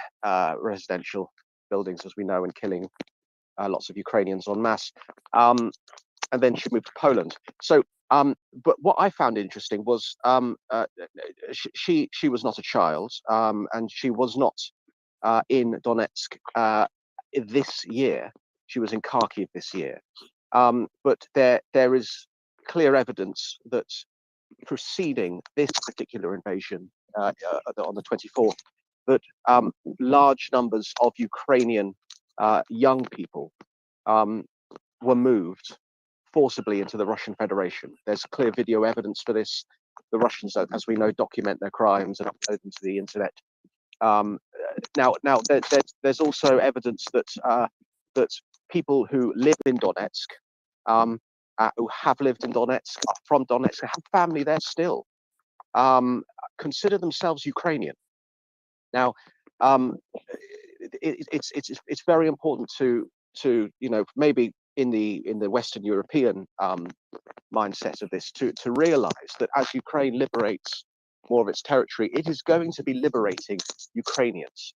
Speaker 17: residential buildings, as we know, and killing lots of Ukrainians en masse. And then she moved to Poland. So, but what I found interesting was she was not a child, and she was not in Donetsk this year. She was in Kharkiv this year. But there is clear evidence that preceding this particular invasion on the 24th, that large numbers of Ukrainian young people were moved forcibly into the Russian Federation. There's clear video evidence for this. The Russians, as we know, document their crimes and upload them to the internet. Now, there's also evidence that people who live in Donetsk, who have lived in Donetsk, are from Donetsk, have family there still, consider themselves Ukrainian. Now, it's very important to maybe in the Western European mindset of this to realize that as Ukraine liberates more of its territory, it is going to be liberating Ukrainians.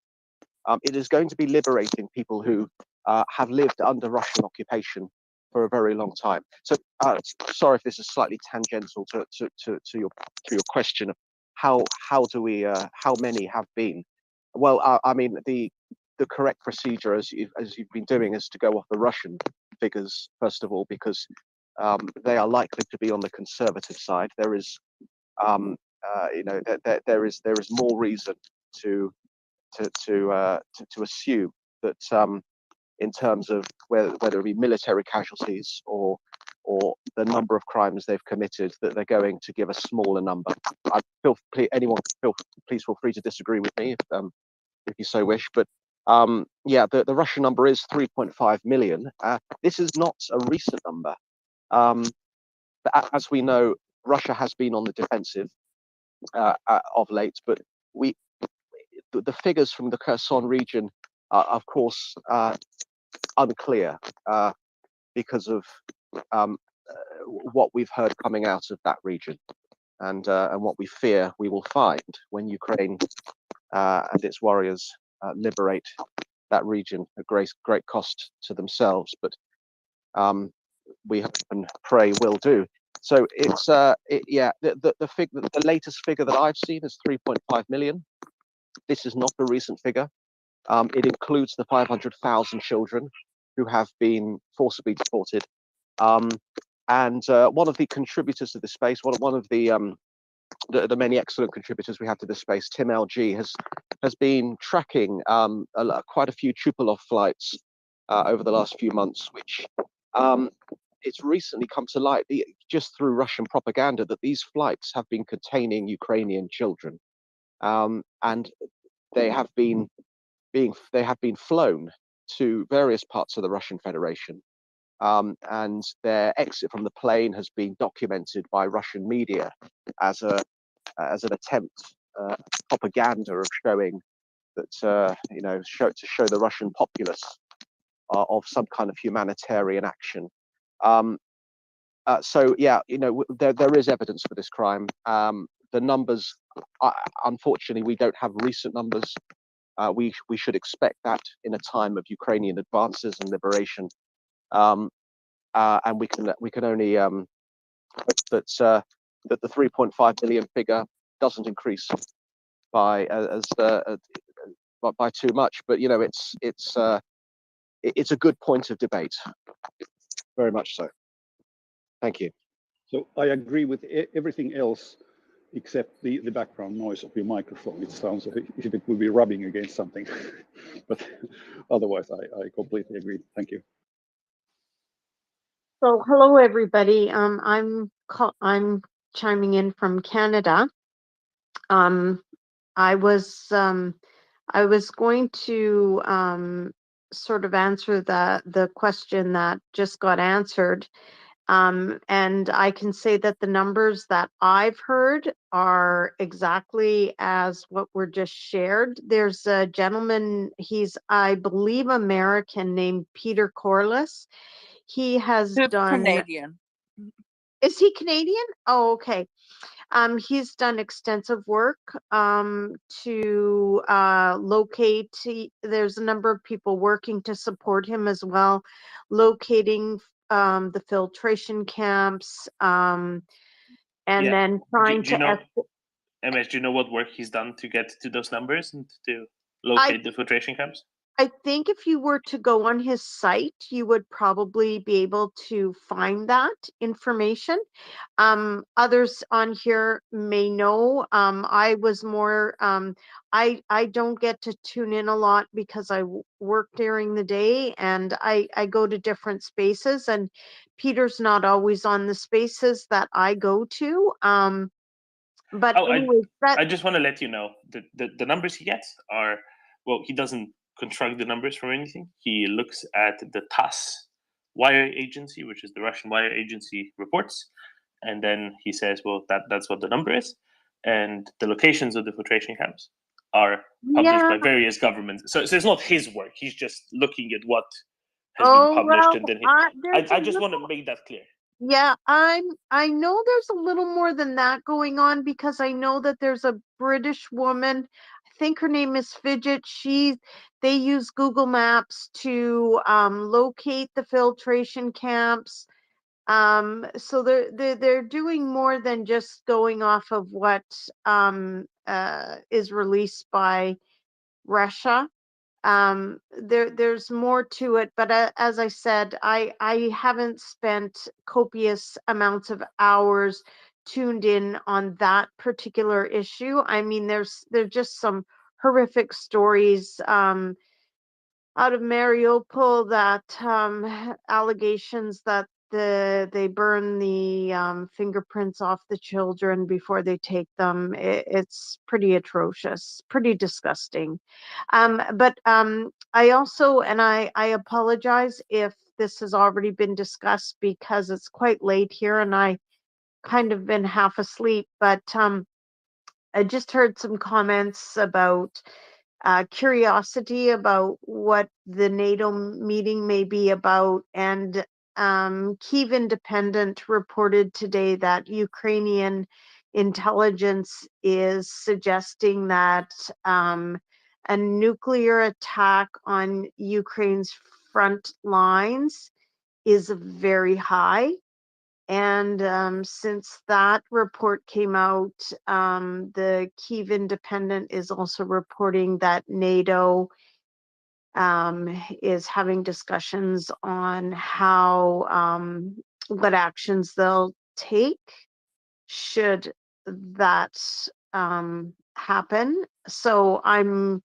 Speaker 17: It is going to be liberating people who have lived under Russian occupation for a very long time. So, sorry if this is slightly tangential to your question of how many have been. Well, I mean the correct procedure, as you've been doing, is to go off the Russian figures first of all, because they are likely to be on the conservative side. There is, there is more reason to assume that in terms of whether it be military casualties or the number of crimes they've committed, that they're going to give a smaller number. Please feel free to disagree with me if you so wish. But yeah, the Russian number is 3.5 million. This is not a recent number. But as we know, Russia has been on the defensive of late, but the figures from the Kherson region are, of course, unclear because of what we've heard coming out of that region, and what we fear we will find when Ukraine and its warriors liberate that region at great cost to themselves. But we hope and pray will do. So it's yeah, the latest figure that I've seen is 3.5 million. This is not a recent figure. It includes the 500,000 children who have been forcibly deported. And one of the contributors to this space, one of the many excellent contributors we have to this space, Tim LG, has been tracking quite a few Tupolev flights over the last few months, which it's recently come to light just through Russian propaganda that these flights have been containing Ukrainian children, and they have been flown to various parts of the Russian Federation, and their exit from the plane has been documented by Russian media as an attempt, propaganda of showing that to show the Russian populace of some kind of humanitarian action. So yeah, there is evidence for this crime. The numbers, unfortunately, we don't have recent numbers. We should expect that in a time of Ukrainian advances and liberation, and we can only hope that the 3.5 million figure doesn't increase by by too much. But it's a good point of debate, very much so. Thank you.
Speaker 18: So I agree with everything else except the background noise of your microphone. It sounds as if it would be rubbing against something, but otherwise I completely agree. Thank you.
Speaker 19: So hello everybody. I'm chiming in from Canada. I was going to sort of answer the question that just got answered. And I can say that the numbers that I've heard are exactly as what were just shared. There's a gentleman, he's, I believe, American, named Peter Corliss. He has done...
Speaker 8: Canadian.
Speaker 19: Is he Canadian? Oh, okay. He's done extensive work to locate. There's a number of people working to support him as well, locating the filtration camps, and then trying to.
Speaker 2: MS, do you know what work he's done to get to those numbers and to locate the filtration camps?
Speaker 19: I think if you were to go on his site, you would probably be able to find that information. Others on here may know. I was more, I don't get to tune in a lot because I work during the day, and I go to different spaces, and Peter's not always on the spaces that I go to. But anyway,
Speaker 2: I just want to let you know that the numbers he gets are, well, he doesn't construct the numbers from anything. He looks at the TASS wire agency, which is the Russian wire agency reports, and then he says, well, that's what the number is, and the locations of the filtration camps are published by various governments. So it's not his work. He's just looking at what has been published, and then I just want to make that clear.
Speaker 19: Yeah, I know there's a little more than that going on, because I know that there's a British woman, I think her name is Fidget. They use Google Maps to locate the filtration camps. So they're doing more than just going off of what is released by Russia. There's more to it, but as I said, I haven't spent copious amounts of hours tuned in on that particular issue. I mean, there's just some horrific stories out of Mariupol, that allegations that they burn the fingerprints off the children before they take them. It's pretty atrocious, pretty disgusting. But I also, and I apologize if this has already been discussed because it's quite late here and I kind of been half asleep, but I just heard some comments about curiosity about what the NATO meeting may be about. And Kyiv Independent reported today that Ukrainian intelligence is suggesting that a nuclear attack on Ukraine's front lines is very high. And since that report came out, the Kyiv Independent is also reporting that NATO is having discussions on how what actions they'll take should that happen. So I'm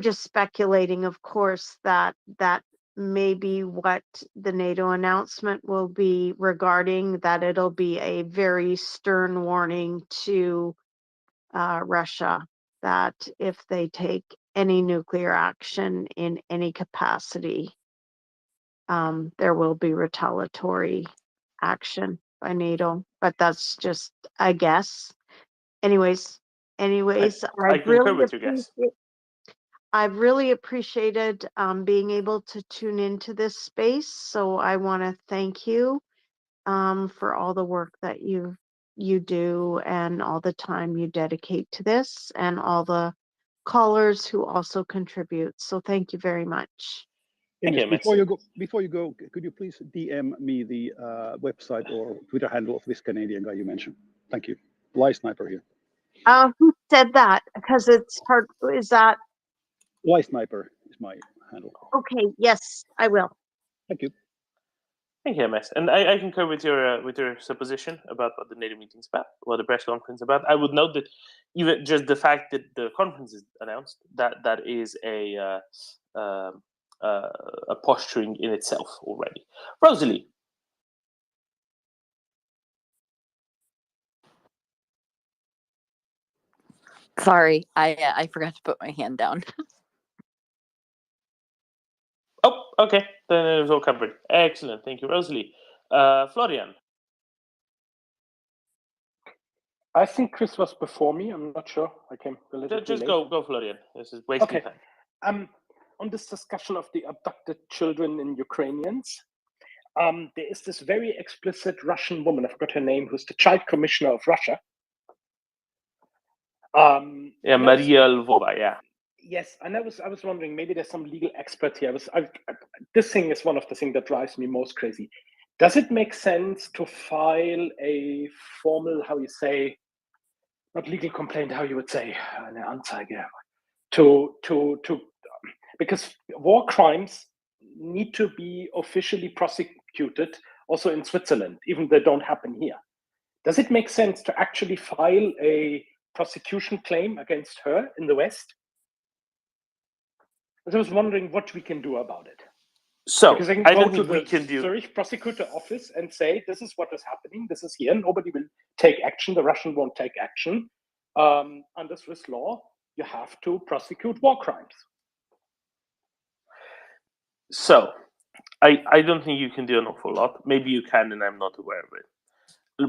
Speaker 19: just speculating, of course, that maybe what the NATO announcement will be regarding, that it'll be a very stern warning to Russia that if they take any nuclear action in any capacity, there will be retaliatory action by NATO. But that's just a guess. Anyways,
Speaker 2: I
Speaker 19: I've
Speaker 2: concur with your guess.
Speaker 19: I've really appreciated being able to tune into this space. So I want to thank you for all the work that you do and all the time you dedicate to this and all the callers who also contribute. So thank you very much.
Speaker 18: Ines, before you go, could you please DM me the website or Twitter handle of this Canadian guy you mentioned? Thank you. Lie Sniper here.
Speaker 19: Who said that? Because it's hard. Is that?
Speaker 18: Lie Sniper is my handle.
Speaker 19: Okay. Yes, I will.
Speaker 18: Thank you.
Speaker 2: Thank you, MS. And I concur with your supposition about what the NATO meeting's about, what the press conference about. I would note that even just the fact that the conference is announced, that is a posturing in itself already. Rosalie.
Speaker 8: Sorry, I forgot to put my hand down.
Speaker 2: Oh, okay. Then it was all covered. Excellent. Thank you, Rosalie. Florian.
Speaker 20: I think Chris was before me. I'm not sure. I came a little
Speaker 2: Just
Speaker 20: late.
Speaker 2: go, Florian. This is wasting time.
Speaker 20: On this discussion of the abducted children in Ukrainians, there is this very explicit Russian woman, I forgot her name, who's the child commissioner of Russia.
Speaker 2: Maria Lvova, yeah.
Speaker 20: Yes, and I was wondering, maybe there's some legal expert here. This thing is one of the things that drives me most crazy. Does it make sense to file a formal, how you say, not legal complaint, how you would say, an Anzeige, because war crimes need to be officially prosecuted also in Switzerland, even though they don't happen here. Does it make sense to actually file a prosecution claim against her in the West? I was wondering what we can do about it.
Speaker 2: So
Speaker 20: because I can
Speaker 2: I
Speaker 20: go
Speaker 2: don't
Speaker 20: to
Speaker 2: think we
Speaker 20: the
Speaker 2: can do.
Speaker 20: Zurich prosecutor office and say, this is what is happening, this is here, nobody will take action, the Russian won't take action. Under Swiss law, you have to prosecute war crimes.
Speaker 2: So I don't think you can do an awful lot. Maybe you can, and I'm not aware of it.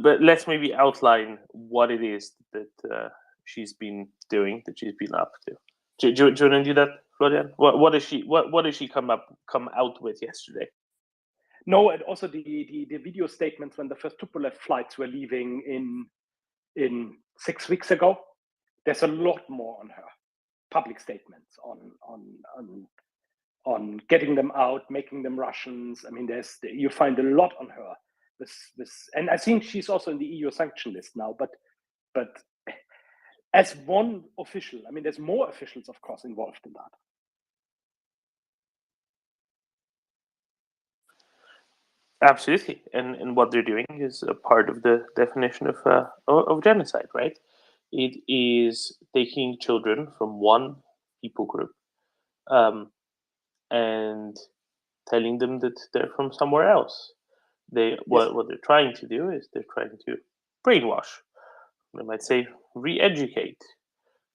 Speaker 2: But let's maybe outline what it is that she's been doing, that she's been up to. Do you want to do that, Florian? What did she come out with yesterday?
Speaker 20: No, and also the video statements when the first Tupolev flights were leaving in 6 weeks ago. There's a lot more on her public statements on getting them out, making them Russians. I mean, you find a lot on her. This, and I think she's also in the EU sanction list now. But as one official, I mean, there's more officials, of course, involved in that.
Speaker 2: Absolutely, and what they're doing is a part of the definition of genocide, right? It is taking children from one people group and telling them that they're from somewhere else. What they're trying to do is they're trying to brainwash. They might say re-educate,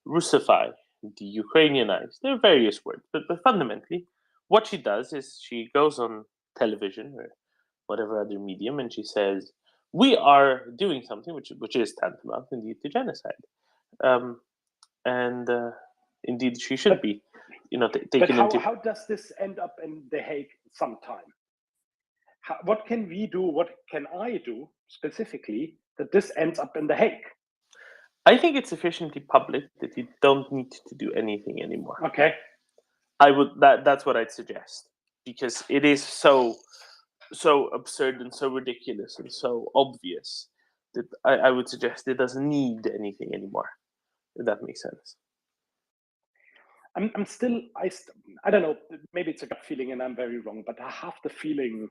Speaker 2: Russify, de-Ukrainianize. There are various words, but fundamentally, what she does is she goes on television or whatever other medium, and she says, "We are doing something which is tantamount indeed to genocide," and indeed she should be, taken
Speaker 20: but
Speaker 2: into.
Speaker 20: how does this end up in The Hague sometime? What can we do? What can I do specifically that this ends up in The Hague?
Speaker 2: I think it's sufficiently public that you don't need to do anything anymore.
Speaker 20: Okay.
Speaker 2: That's what I'd suggest, because it is so absurd and so ridiculous and so obvious that I would suggest it doesn't need anything anymore. If that makes sense.
Speaker 20: I'm still I don't know. Maybe it's a gut feeling, and I'm very wrong, but I have the feeling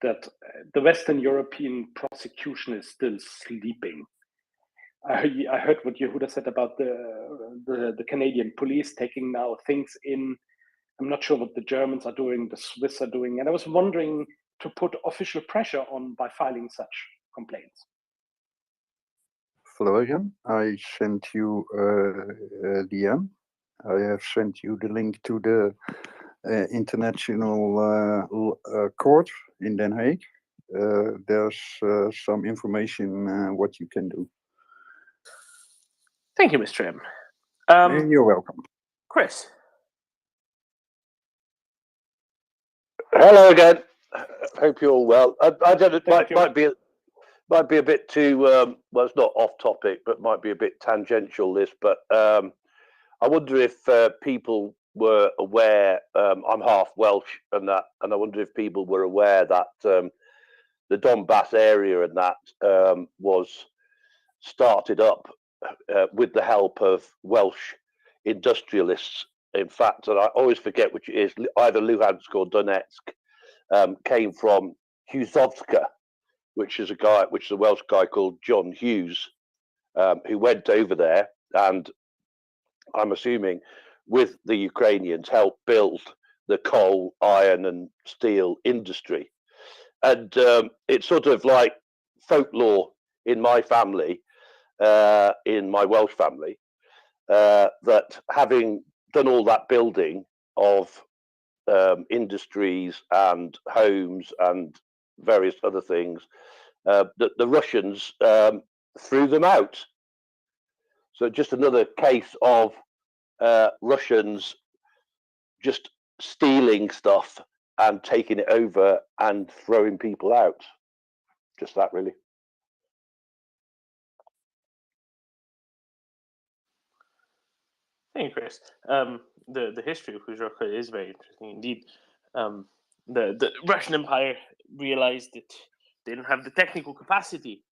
Speaker 20: that the Western European prosecution is still sleeping. I heard what Yehuda said about the Canadian police taking now things in. I'm not sure what the Germans are doing, the Swiss are doing, and I was wondering to put official pressure on by filing such complaints.
Speaker 12: Florian, I sent you a DM. I have sent you the link to the international court in Den Haag. There's some information what you can do.
Speaker 2: Thank you, Mr. M.
Speaker 12: You're welcome.
Speaker 2: Chris.
Speaker 7: Hello again. Hope you're all well. I don't know. Might be a bit too well. It's not off topic, but might be a bit tangential. This, but I wonder if people were aware. I'm half Welsh, and I wonder if people were aware that the Donbass area and that was started up with the help of Welsh industrialists. In fact, and I always forget which it is, either Luhansk or Donetsk, came from Husovska, which is a Welsh guy called John Hughes, who went over there and, I'm assuming, with the Ukrainians, helped build the coal, iron, and steel industry. And it's sort of like folklore in my family, in my Welsh family, that having done all that building of industries and homes and various other things, that the Russians threw them out. So just another case of Russians just stealing stuff and taking it over and throwing people out. Just that, really.
Speaker 2: Thank you, Chris. The history of Huzhokha is very interesting indeed. The Russian Empire realized that they didn't have the technical capacity.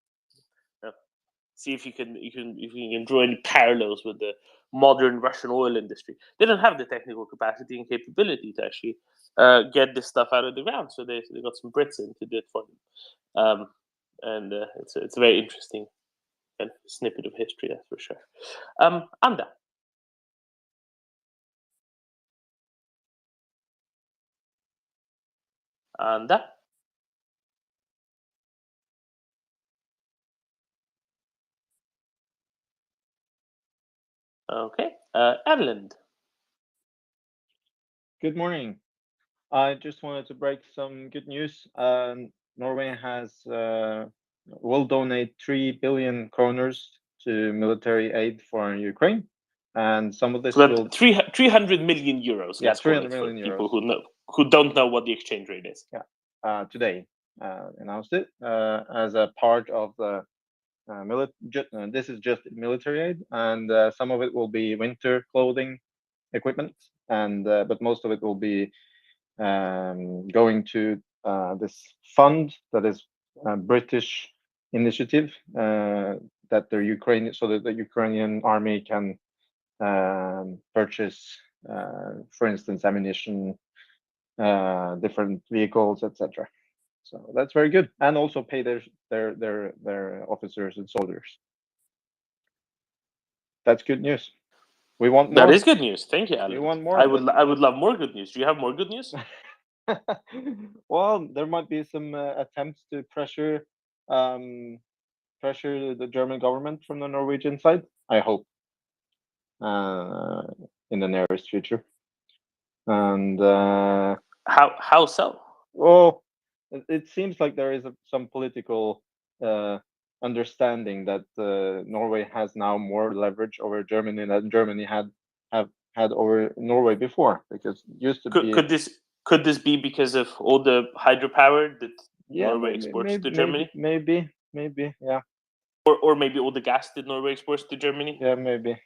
Speaker 2: See if you can draw any parallels with the modern Russian oil industry. They don't have the technical capacity and capability to actually get this stuff out of the ground. So they got some Brits in to do it for them. And it's a very interesting kind of snippet of history, that's for sure. Anda. Anda. Okay. Erland.
Speaker 21: Good morning. I just wanted to break some good news. Norway will donate 3 billion kroners to military aid for Ukraine, and some of this will
Speaker 2: 300 million euros.
Speaker 21: Yeah,
Speaker 2: let's call
Speaker 21: 300
Speaker 2: it, for
Speaker 21: million
Speaker 2: people
Speaker 21: euros.
Speaker 2: who don't know what the exchange rate is.
Speaker 21: Yeah, today announced it as a part of the this is just military aid, and some of it will be winter clothing equipment, and but most of it will be going to this fund that is a British initiative that the Ukrainian army can purchase, for instance, ammunition, different vehicles, etc. So that's very good, and also pay their officers and soldiers. That's good news. We want more.
Speaker 2: That is good news. Thank you, Alan.
Speaker 21: You want more?
Speaker 2: I would love more good news. Do you have more good news?
Speaker 21: Well, there might be some attempts to pressure the German government from the Norwegian side. I hope in the nearest future. And
Speaker 2: how so?
Speaker 21: Well, it seems like there is some political understanding that Norway has now more leverage over Germany than Germany had over Norway before, because it used to be.
Speaker 2: Could this be because of all the hydropower that Norway exports to Germany?
Speaker 21: Maybe, yeah.
Speaker 2: Or maybe all the gas that Norway exports to Germany?
Speaker 21: Yeah, maybe.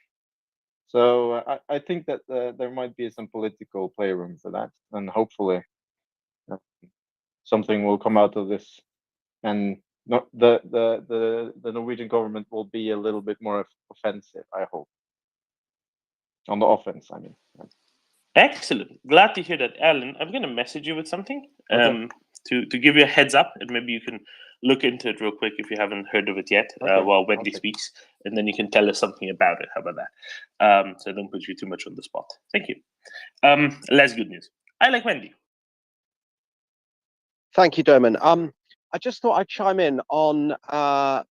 Speaker 21: So I think that there might be some political playroom for that, and hopefully something will come out of this, and not the Norwegian government will be a little bit more offensive, I hope. On the offense, I mean.
Speaker 2: Excellent. Glad to hear that, Alan. I'm going to message you with something to give you a heads up, and maybe you can look into it real quick if you haven't heard of it yet while Wendy speaks, and then you can tell us something about it. How about that? So I don't put you too much on the spot. Thank you. Less good news. I like Wendy.
Speaker 17: Thank you, Doman. I just thought I'd chime in on,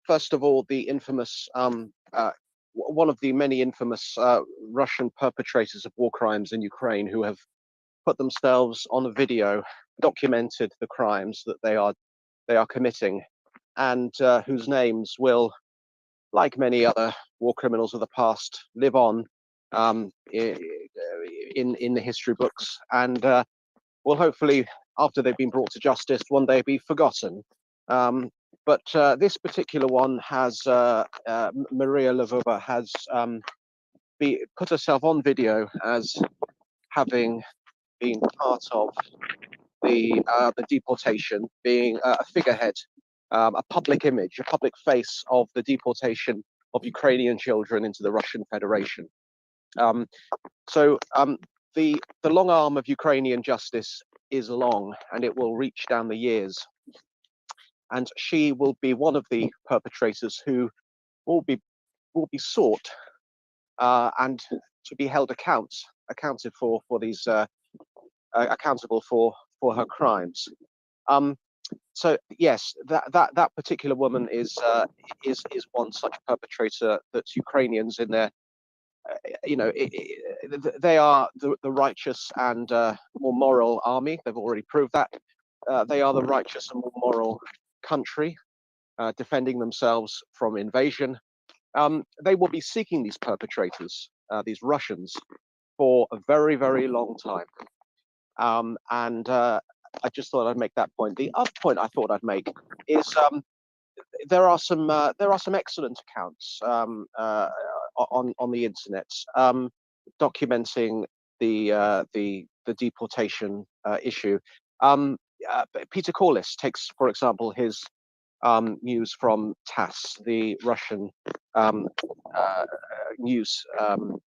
Speaker 17: first of all, the infamous, one of the many infamous Russian perpetrators of war crimes in Ukraine who have put themselves on a video, documented the crimes that they are committing, and whose names will, like many other war criminals of the past, live on in the history books, and will hopefully, after they've been brought to justice, one day be forgotten. But this particular one has, Maria Lvova has put herself on video as having been part of the deportation, being a figurehead, a public image, a public face of the deportation of Ukrainian children into the Russian Federation. So the long arm of Ukrainian justice is long, and it will reach down the years. And she will be one of the perpetrators who will be sought and to be held accounted for these accountable for her crimes. So yes, that particular woman is one such perpetrator that Ukrainians in their they are the righteous and more moral army. They've already proved that. They are the righteous and more moral country, defending themselves from invasion. They will be seeking these perpetrators, these Russians, for a very, very long time. And I just thought I'd make that point. The other point I thought I'd make is there are some excellent accounts on the internet documenting the deportation issue. Peter Corliss takes, for example, his news from TASS, the Russian news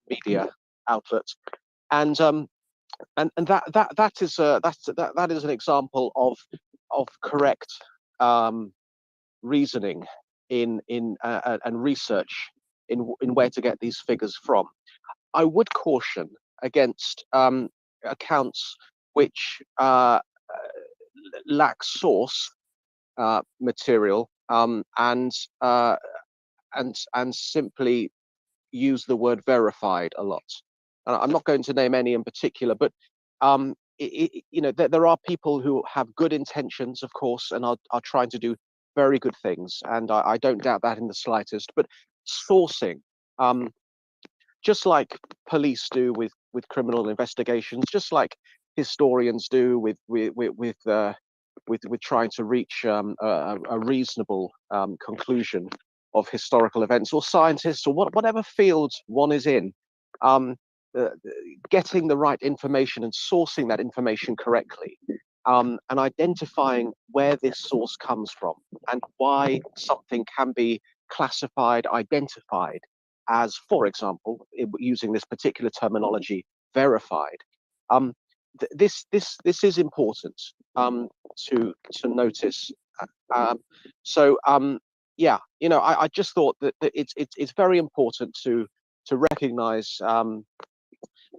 Speaker 17: media outlet, and that is an example of correct reasoning in and research in where to get these figures from. I would caution against accounts which lack source material and simply use the word verified a lot. I'm not going to name any in particular, but there are people who have good intentions, of course, and are trying to do very good things, and I don't doubt that in the slightest. But sourcing, just like police do with criminal investigations, just like historians do with trying to reach a reasonable conclusion of historical events, or scientists, or whatever field one is in, getting the right information and sourcing that information correctly, and identifying where this source comes from and why something can be classified, identified as, for example, using this particular terminology, verified. This is important to notice. Yeah, I just thought that it's very important to recognize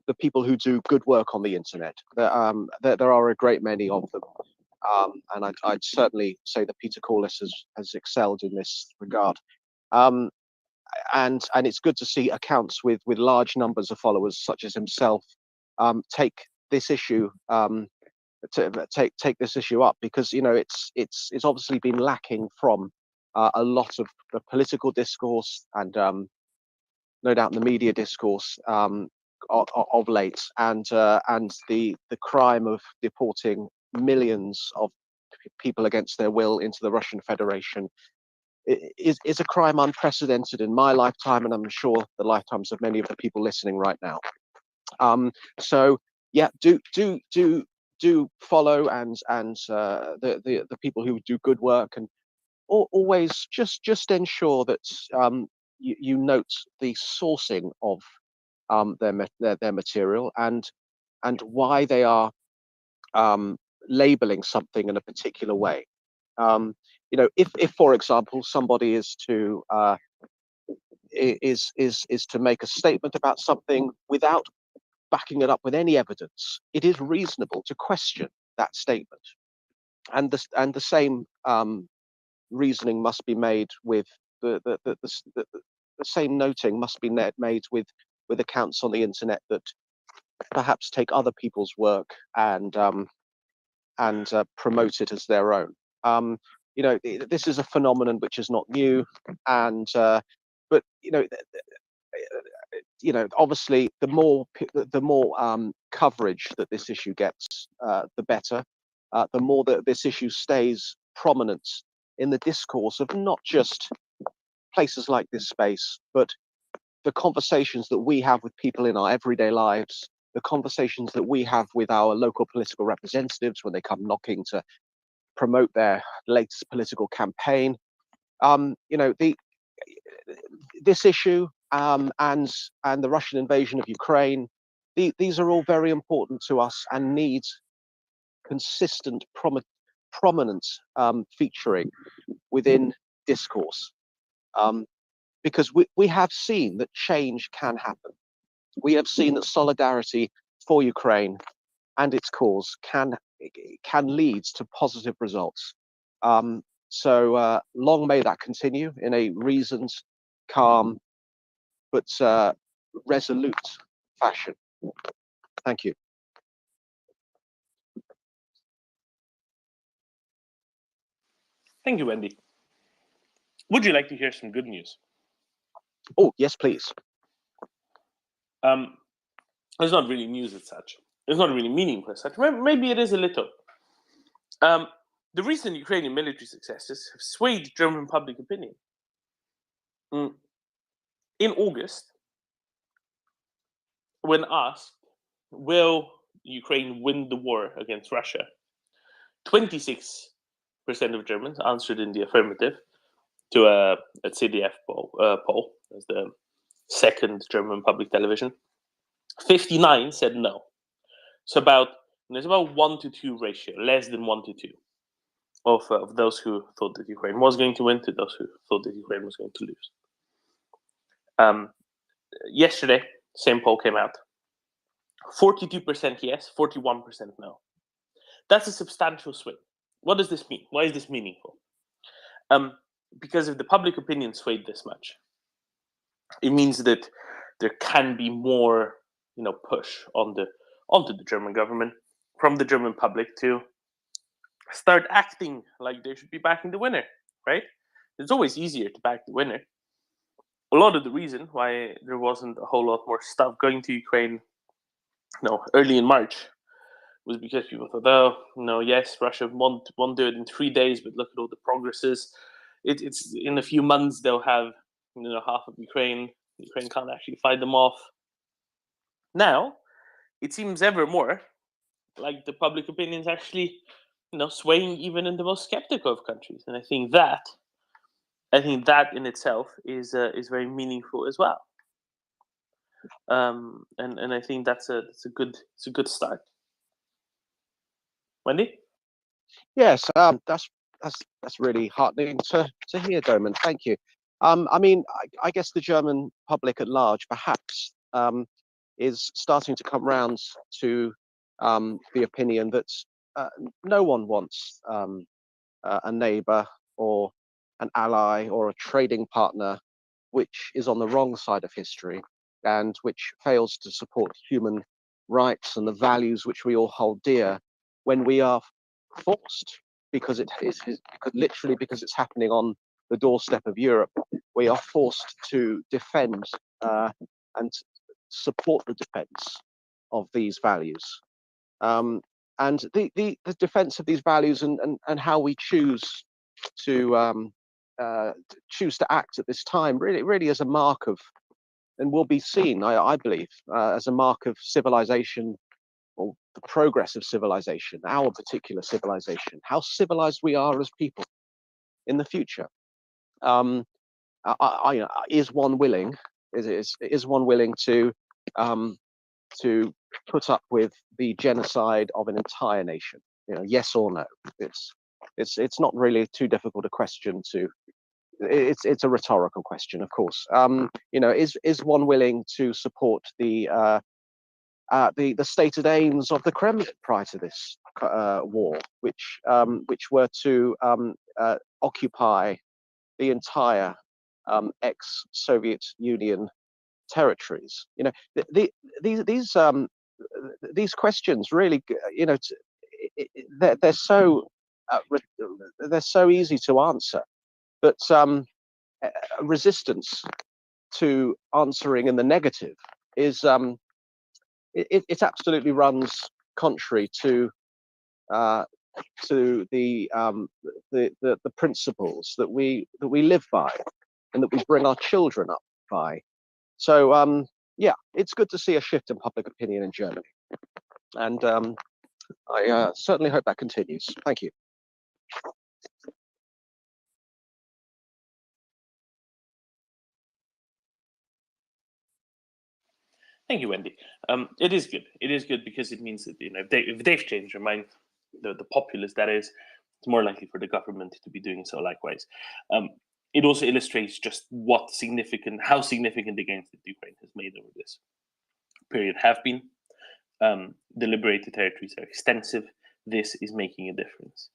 Speaker 17: the people who do good work on the internet. There are a great many of them. And I'd certainly say that Peter Corliss has excelled in this regard. And it's good to see accounts with large numbers of followers, such as himself, take this issue take this issue up, because it's obviously been lacking from a lot of the political discourse and no doubt the media discourse of late, and the crime of deporting millions of people against their will into the Russian Federation is a crime unprecedented in my lifetime, and I'm sure the lifetimes of many of the people listening right now. So yeah, do follow and the people who do good work, and always just ensure that you note the sourcing of their material and why they are labeling something in a particular way. If for example somebody is to make a statement about something without backing it up with any evidence, it is reasonable to question that statement, and the same reasoning must be made with the same noting must be made with accounts on the internet that perhaps take other people's work and promote it as their own. This is a phenomenon which is not new, and but obviously the more coverage that this issue gets, the better. The more that this issue stays prominent in the discourse of not just places like this space, but the conversations that we have with people in our everyday lives, the conversations that we have with our local political representatives when they come knocking to promote their latest political campaign. This issue and the Russian invasion of Ukraine, these are all very important to us and need consistent, prominent featuring within discourse, because we have seen that change can happen. We have seen that solidarity for Ukraine and its cause can lead to positive results. So long may that continue in a reasoned, calm, but resolute fashion. Thank you.
Speaker 2: Thank you, Wendy. Would you like to hear some good news?
Speaker 17: Oh, yes, please.
Speaker 2: It's not really news as such. It's not really meaningful as such. Maybe it is a little. The recent Ukrainian military successes have swayed German public opinion. In August, when asked, will Ukraine win the war against Russia, 26% of Germans answered in the affirmative to a CDF poll, as the second German public television. 59 said no. So there's about 1-to-2 ratio, less than 1-to-2 of those who thought that Ukraine was going to win to those who thought that Ukraine was going to lose. Yesterday, same poll came out. 42% yes, 41% no. That's a substantial swing. What does this mean? Why is this meaningful? Because if the public opinion swayed this much, it means that there can be more, push onto the German government from the German public to start acting like they should be backing the winner, right? It's always easier to back the winner. A lot of the reason why there wasn't a whole lot more stuff going to Ukraine, early in March, was because people thought, yes, Russia won't do it in 3 days, but look at all the progresses. It's in a few months they'll have half of Ukraine. Ukraine can't actually fight them off. Now, it seems ever more like the public opinion is actually, swaying even in the most skeptical of countries, and I think that in itself is very meaningful as well. And I think that's a good start. Wendy?
Speaker 17: Yes, that's really heartening to hear, Doman. Thank you. I guess the German public at large, perhaps, is starting to come round to the opinion that no one wants a neighbor or an ally or a trading partner which is on the wrong side of history and which fails to support human rights and the values which we all hold dear, when we are forced, because it is literally because it's happening on the doorstep of Europe, we are forced to defend and support the defense of these values. And the defense of these values and how we choose to act at this time really is a mark of, and will be seen, I believe, as a mark of civilization, or the progress of civilization, our particular civilization, how civilized we are as people in the future. Is one willing to put up with the genocide of an entire nation? Yes or no? It's not really too difficult a question to. It's a rhetorical question, of course. Is one willing to support the stated aims of the Kremlin prior to this war, which were to occupy the entire ex-Soviet Union territories? These questions really, they're so easy to answer, but resistance to answering in the negative is it absolutely runs contrary to the principles that we live by and that we bring our children up by. So yeah, it's good to see a shift in public opinion in Germany, and I certainly hope that continues. Thank you.
Speaker 2: Thank you, Wendy. It is good. It is good because it means that if they've changed their mind, the populace, that is, it's more likely for the government to be doing so likewise. It also illustrates just how significant the gains that Ukraine has made over this period have been. The liberated territories are extensive. This is making a difference.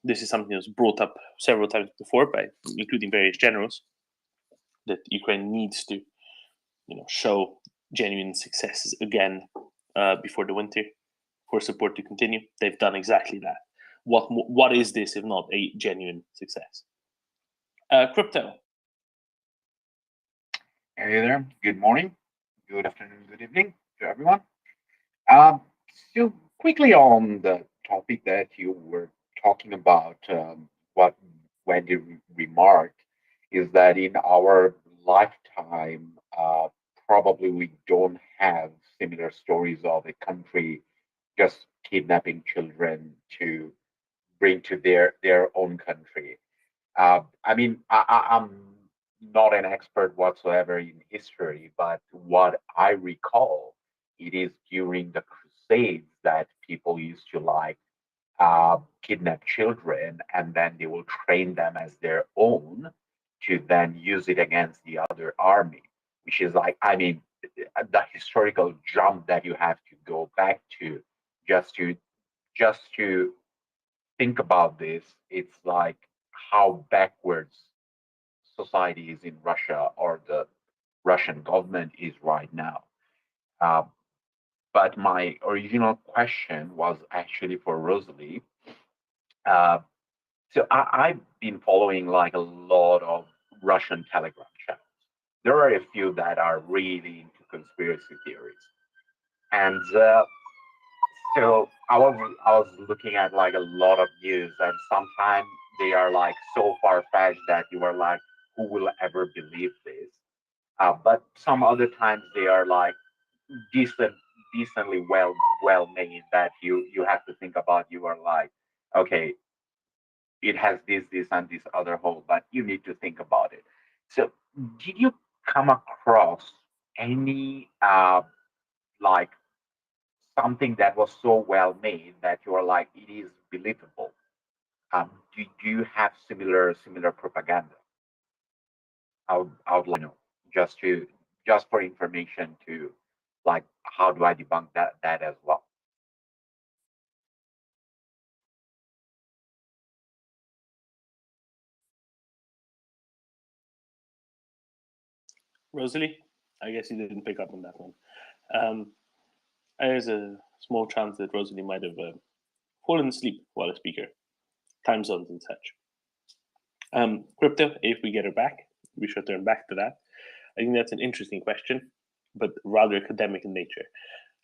Speaker 2: This is something that was brought up several times before by including various generals, that Ukraine needs to show genuine successes again before the winter for support to continue. They've done exactly that. What is this if not a genuine success? Crypto.
Speaker 3: Hey there. Good morning, good afternoon, good evening to everyone. So quickly on the topic that you were talking about, what Wendy remarked is that in our lifetime, probably we don't have similar stories of a country just kidnapping children to bring to their own country. I mean, I'm not an expert whatsoever in history, but what I recall, it is during the Crusades that people used to kidnap children, and then they will train them as their own to then use it against the other army, which is the historical jump that you have to go back to just to think about this. It's like how backwards society is in Russia, or the Russian government is right now. But my original question was actually for Rosalie. So I've been following a lot of Russian Telegram channels. There are a few that are really into conspiracy theories, and so I was looking at a lot of news, and sometimes they are so far-fetched that you are like, who will ever believe this? But some other times they are decently well made, that you have to think about. You are like, okay, it has this and this other hole, but you need to think about it. So did you come across any something that was so well made that you are like, it is believable? Do you have similar propaganda? I would like to know, just for information to like, how do I debunk that as well?
Speaker 2: Rosalie, I guess you didn't pick up on that one. There's a small chance that Rosalie might have fallen asleep while a speaker, time zones and such. Crypto, if we get her back, we should turn back to that. I think that's an interesting question, but rather academic in nature.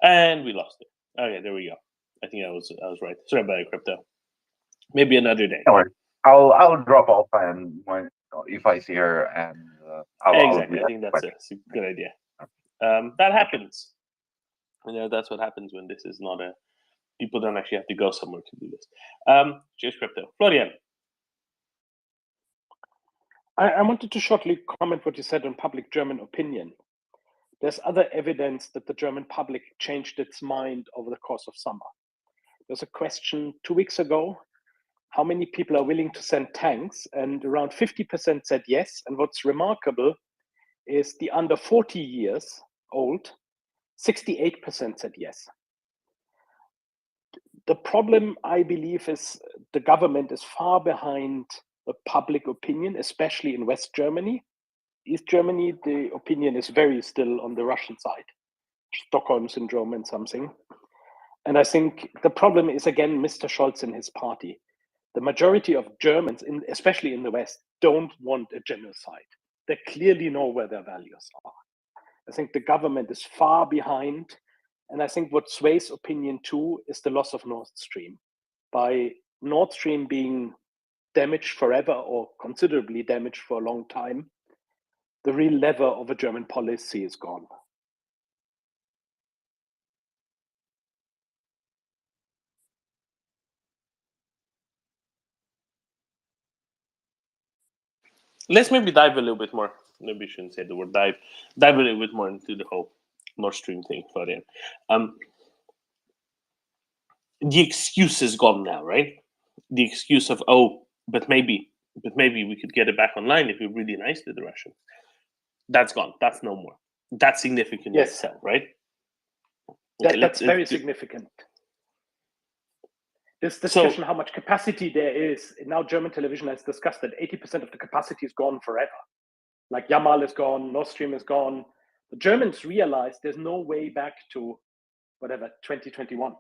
Speaker 2: And we lost it. Okay, there we go. I think I was right. Sorry about it, Crypto. Maybe another day.
Speaker 3: Anyway, I'll drop off, and if I see her, and
Speaker 2: exactly. I think that's a good idea. That happens. You know, that's what happens when this is not people don't actually have to go somewhere to do this. Cheers, Crypto. Florian.
Speaker 20: I wanted to shortly comment what you said on public German opinion. There's other evidence that the German public changed its mind over the course of summer. There's a question 2 weeks ago, how many people are willing to send tanks? And around 50% said yes. And what's remarkable is the under 40 years old, 68% said yes. The problem, I believe, is the government is far behind the public opinion, especially in West Germany. East Germany, the opinion is very still on the Russian side, Stockholm syndrome and something. And I think the problem is, again, Mr. Scholz and his party. The majority of Germans, especially in the West, don't want a genocide. They clearly know where their values are. I think the government is far behind. And I think what sways opinion too is the loss of Nord Stream. By Nord Stream being damaged forever or considerably damaged for a long time, the real lever of a German policy is gone.
Speaker 2: Let's maybe dive a little bit more. Maybe we shouldn't say the word dive. Dive a little bit more into the whole Nord Stream thing, Florian. The excuse is gone now, right? The excuse of, but maybe we could get it back online if we're really nice to the Russians. That's gone. That's no more. That's significant in itself, right? Okay,
Speaker 20: that's very significant. This discussion, how much capacity there is, now German television has discussed that 80% of the capacity is gone forever. Like Yamal is gone, Nord Stream is gone. The Germans realize there's no way back to whatever, 2021.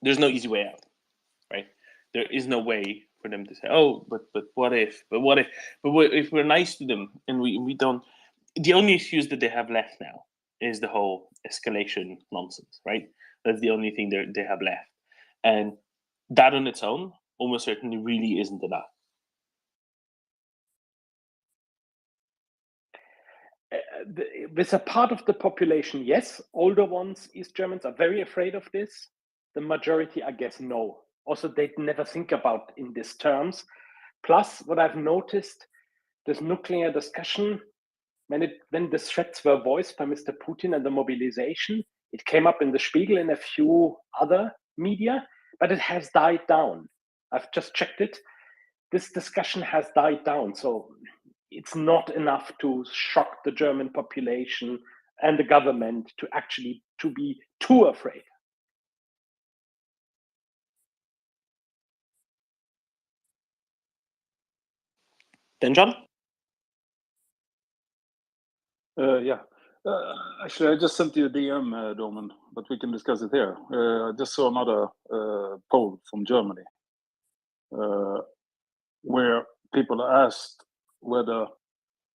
Speaker 2: There's no easy way out, right? There is no way for them to say, but what if? But if we're nice to them and we don't, the only excuse that they have left now is the whole escalation nonsense, right? That's the only thing they have left. And that on its own almost certainly really isn't enough.
Speaker 20: With a part of the population, yes. Older ones, East Germans, are very afraid of this. The majority, I guess, no. Also, they never think about in these terms. Plus, what I've noticed, this nuclear discussion, when the threats were voiced by Mr. Putin and the mobilization, it came up in the Spiegel and a few other media, but it has died down. I've just checked it. This discussion has died down. So it's not enough to shock the German population and the government to be too afraid.
Speaker 2: Then, John?
Speaker 10: Actually, I just sent you a DM, Dorman, but we can discuss it here. I just saw another poll from Germany where people are asked whether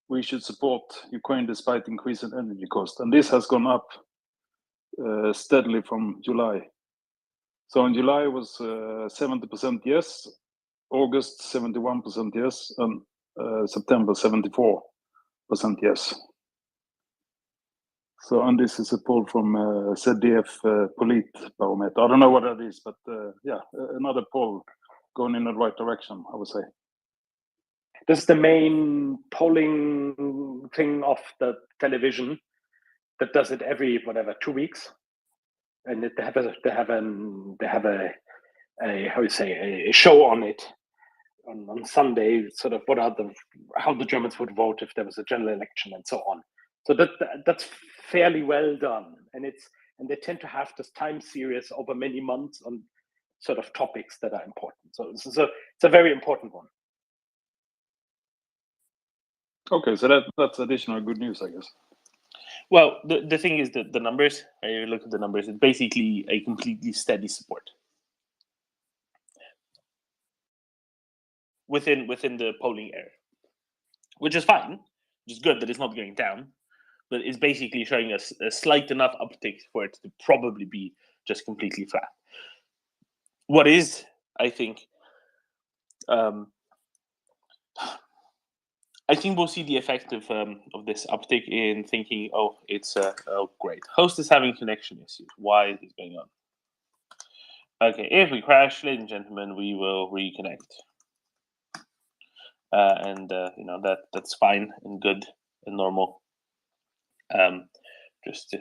Speaker 10: we should support Ukraine despite increasing energy costs. And this has gone up steadily from July. So in July it was 70% yes, August 71% yes, and September 74% yes. So, and this is a poll from ZDF Polit Barometer. I don't know what that is, but another poll going in the right direction, I would say.
Speaker 20: This is the main polling thing of the television that does it every 2 weeks, and they have a how you say, a show on it. on Sunday, sort of how the Germans would vote if there was a general election and so on. So that's fairly well done, and they tend to have this time series over many months on sort of topics that are important. So it's a very important one.
Speaker 10: Okay, so that's additional good news, I guess.
Speaker 2: Well, the thing is that the numbers, you look at the numbers, it's basically a completely steady support within the polling area, which is fine, which is good that it's not going down, but it's basically showing us a slight enough uptick for it to probably be just completely flat. What is, I think, I think we'll see the effect of this uptick in thinking, oh, it's oh great, host is having connection issues. Why is this going on? Okay, if we crash, ladies and gentlemen, we will reconnect, and that's fine and good and normal. Just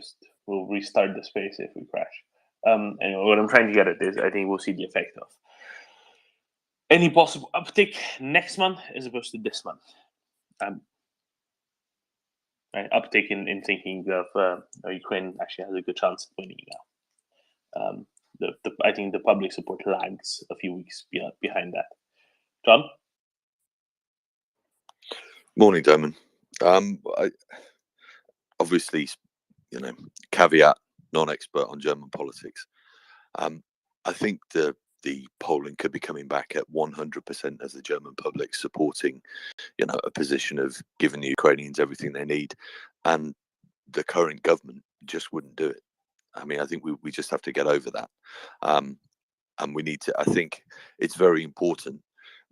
Speaker 2: we'll restart the space if we crash. Anyway, what I'm trying to get at is, I think we'll see the effect of any possible uptick next month as opposed to this month. Right, uptick in thinking of Ukraine actually has a good chance of winning now. I think the public support lags a few weeks behind that. John?
Speaker 4: Morning, Damon. Obviously, caveat, non-expert on German politics. I think the polling could be coming back at 100% as the German public supporting, a position of giving the Ukrainians everything they need, and the current government just wouldn't do it. I mean, I think we just have to get over that, and we need to. I think it's very important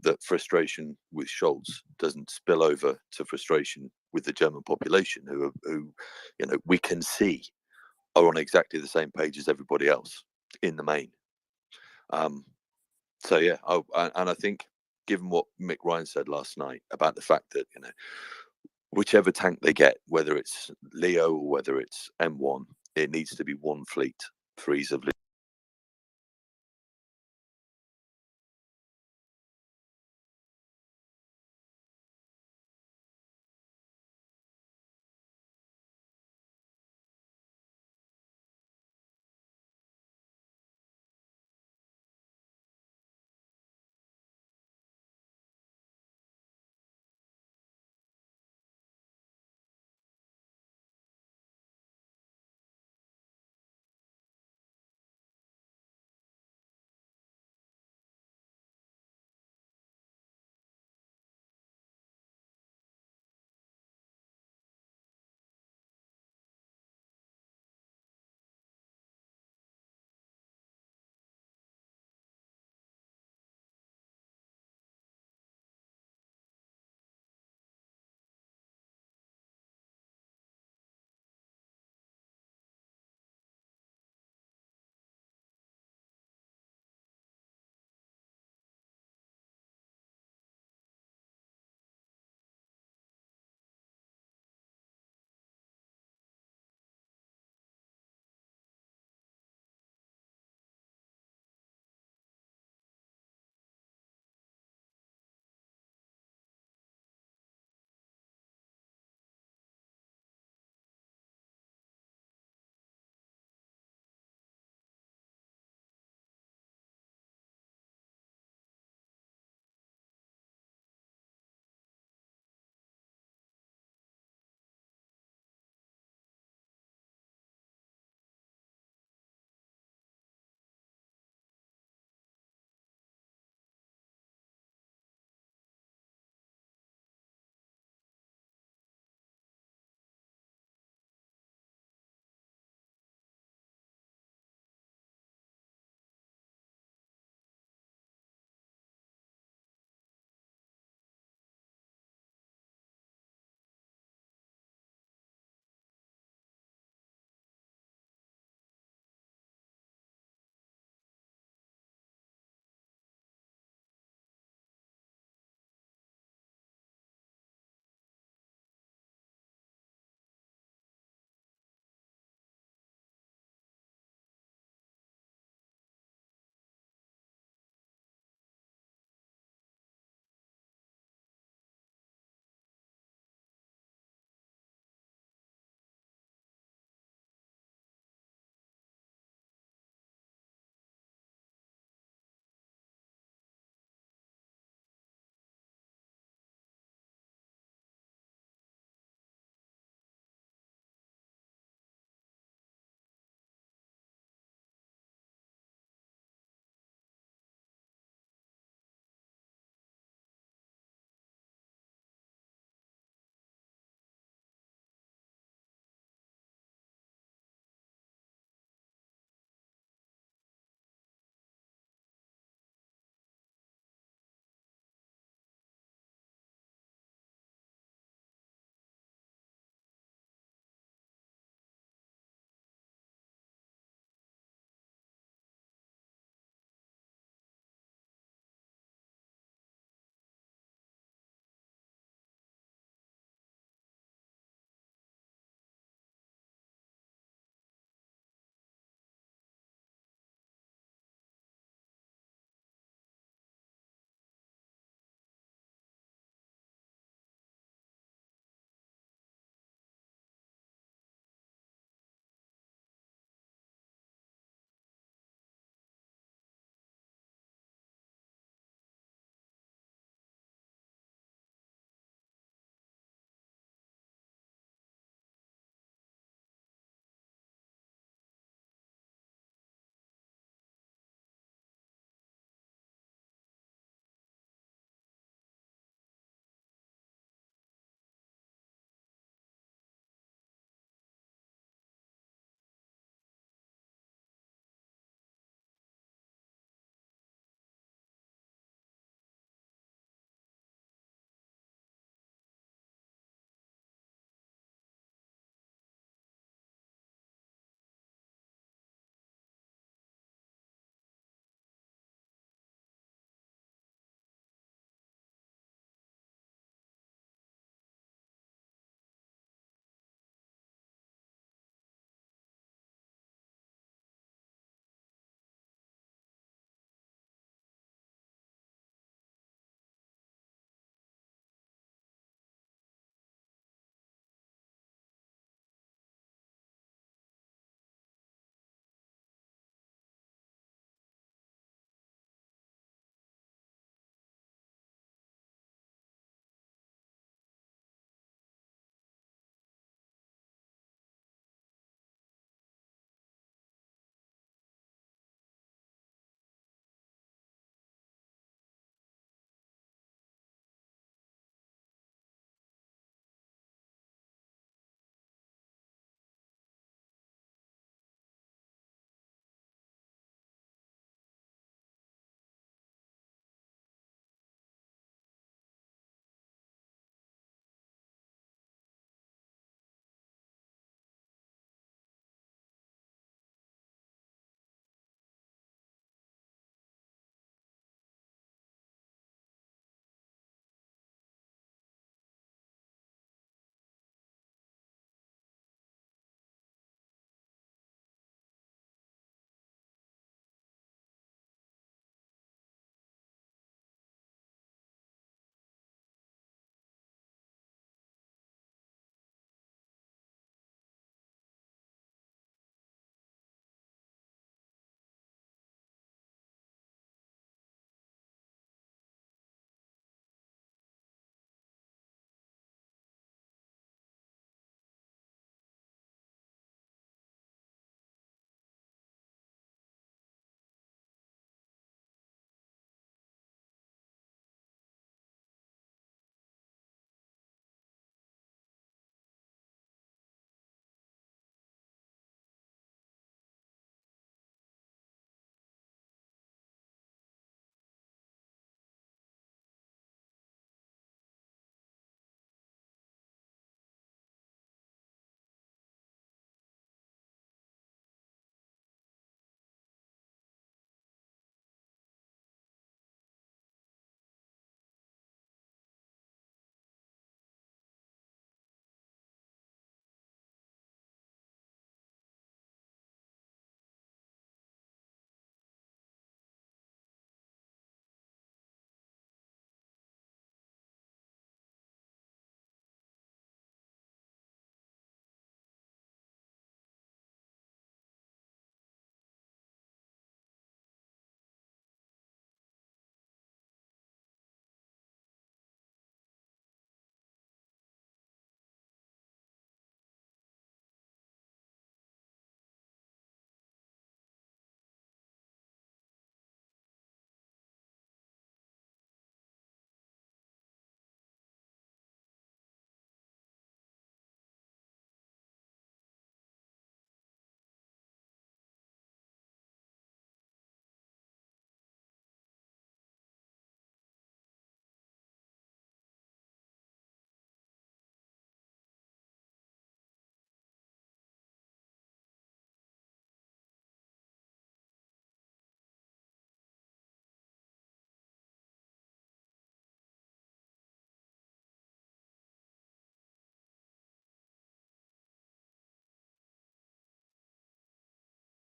Speaker 4: that frustration with Scholz doesn't spill over to frustration with the German population, who we can see are on exactly the same page as everybody else in the main. So yeah, and I think, given what Mick Ryan said last night about the fact that whichever tank they get, whether it's Leo or whether it's M1, it needs to be one fleet for ease of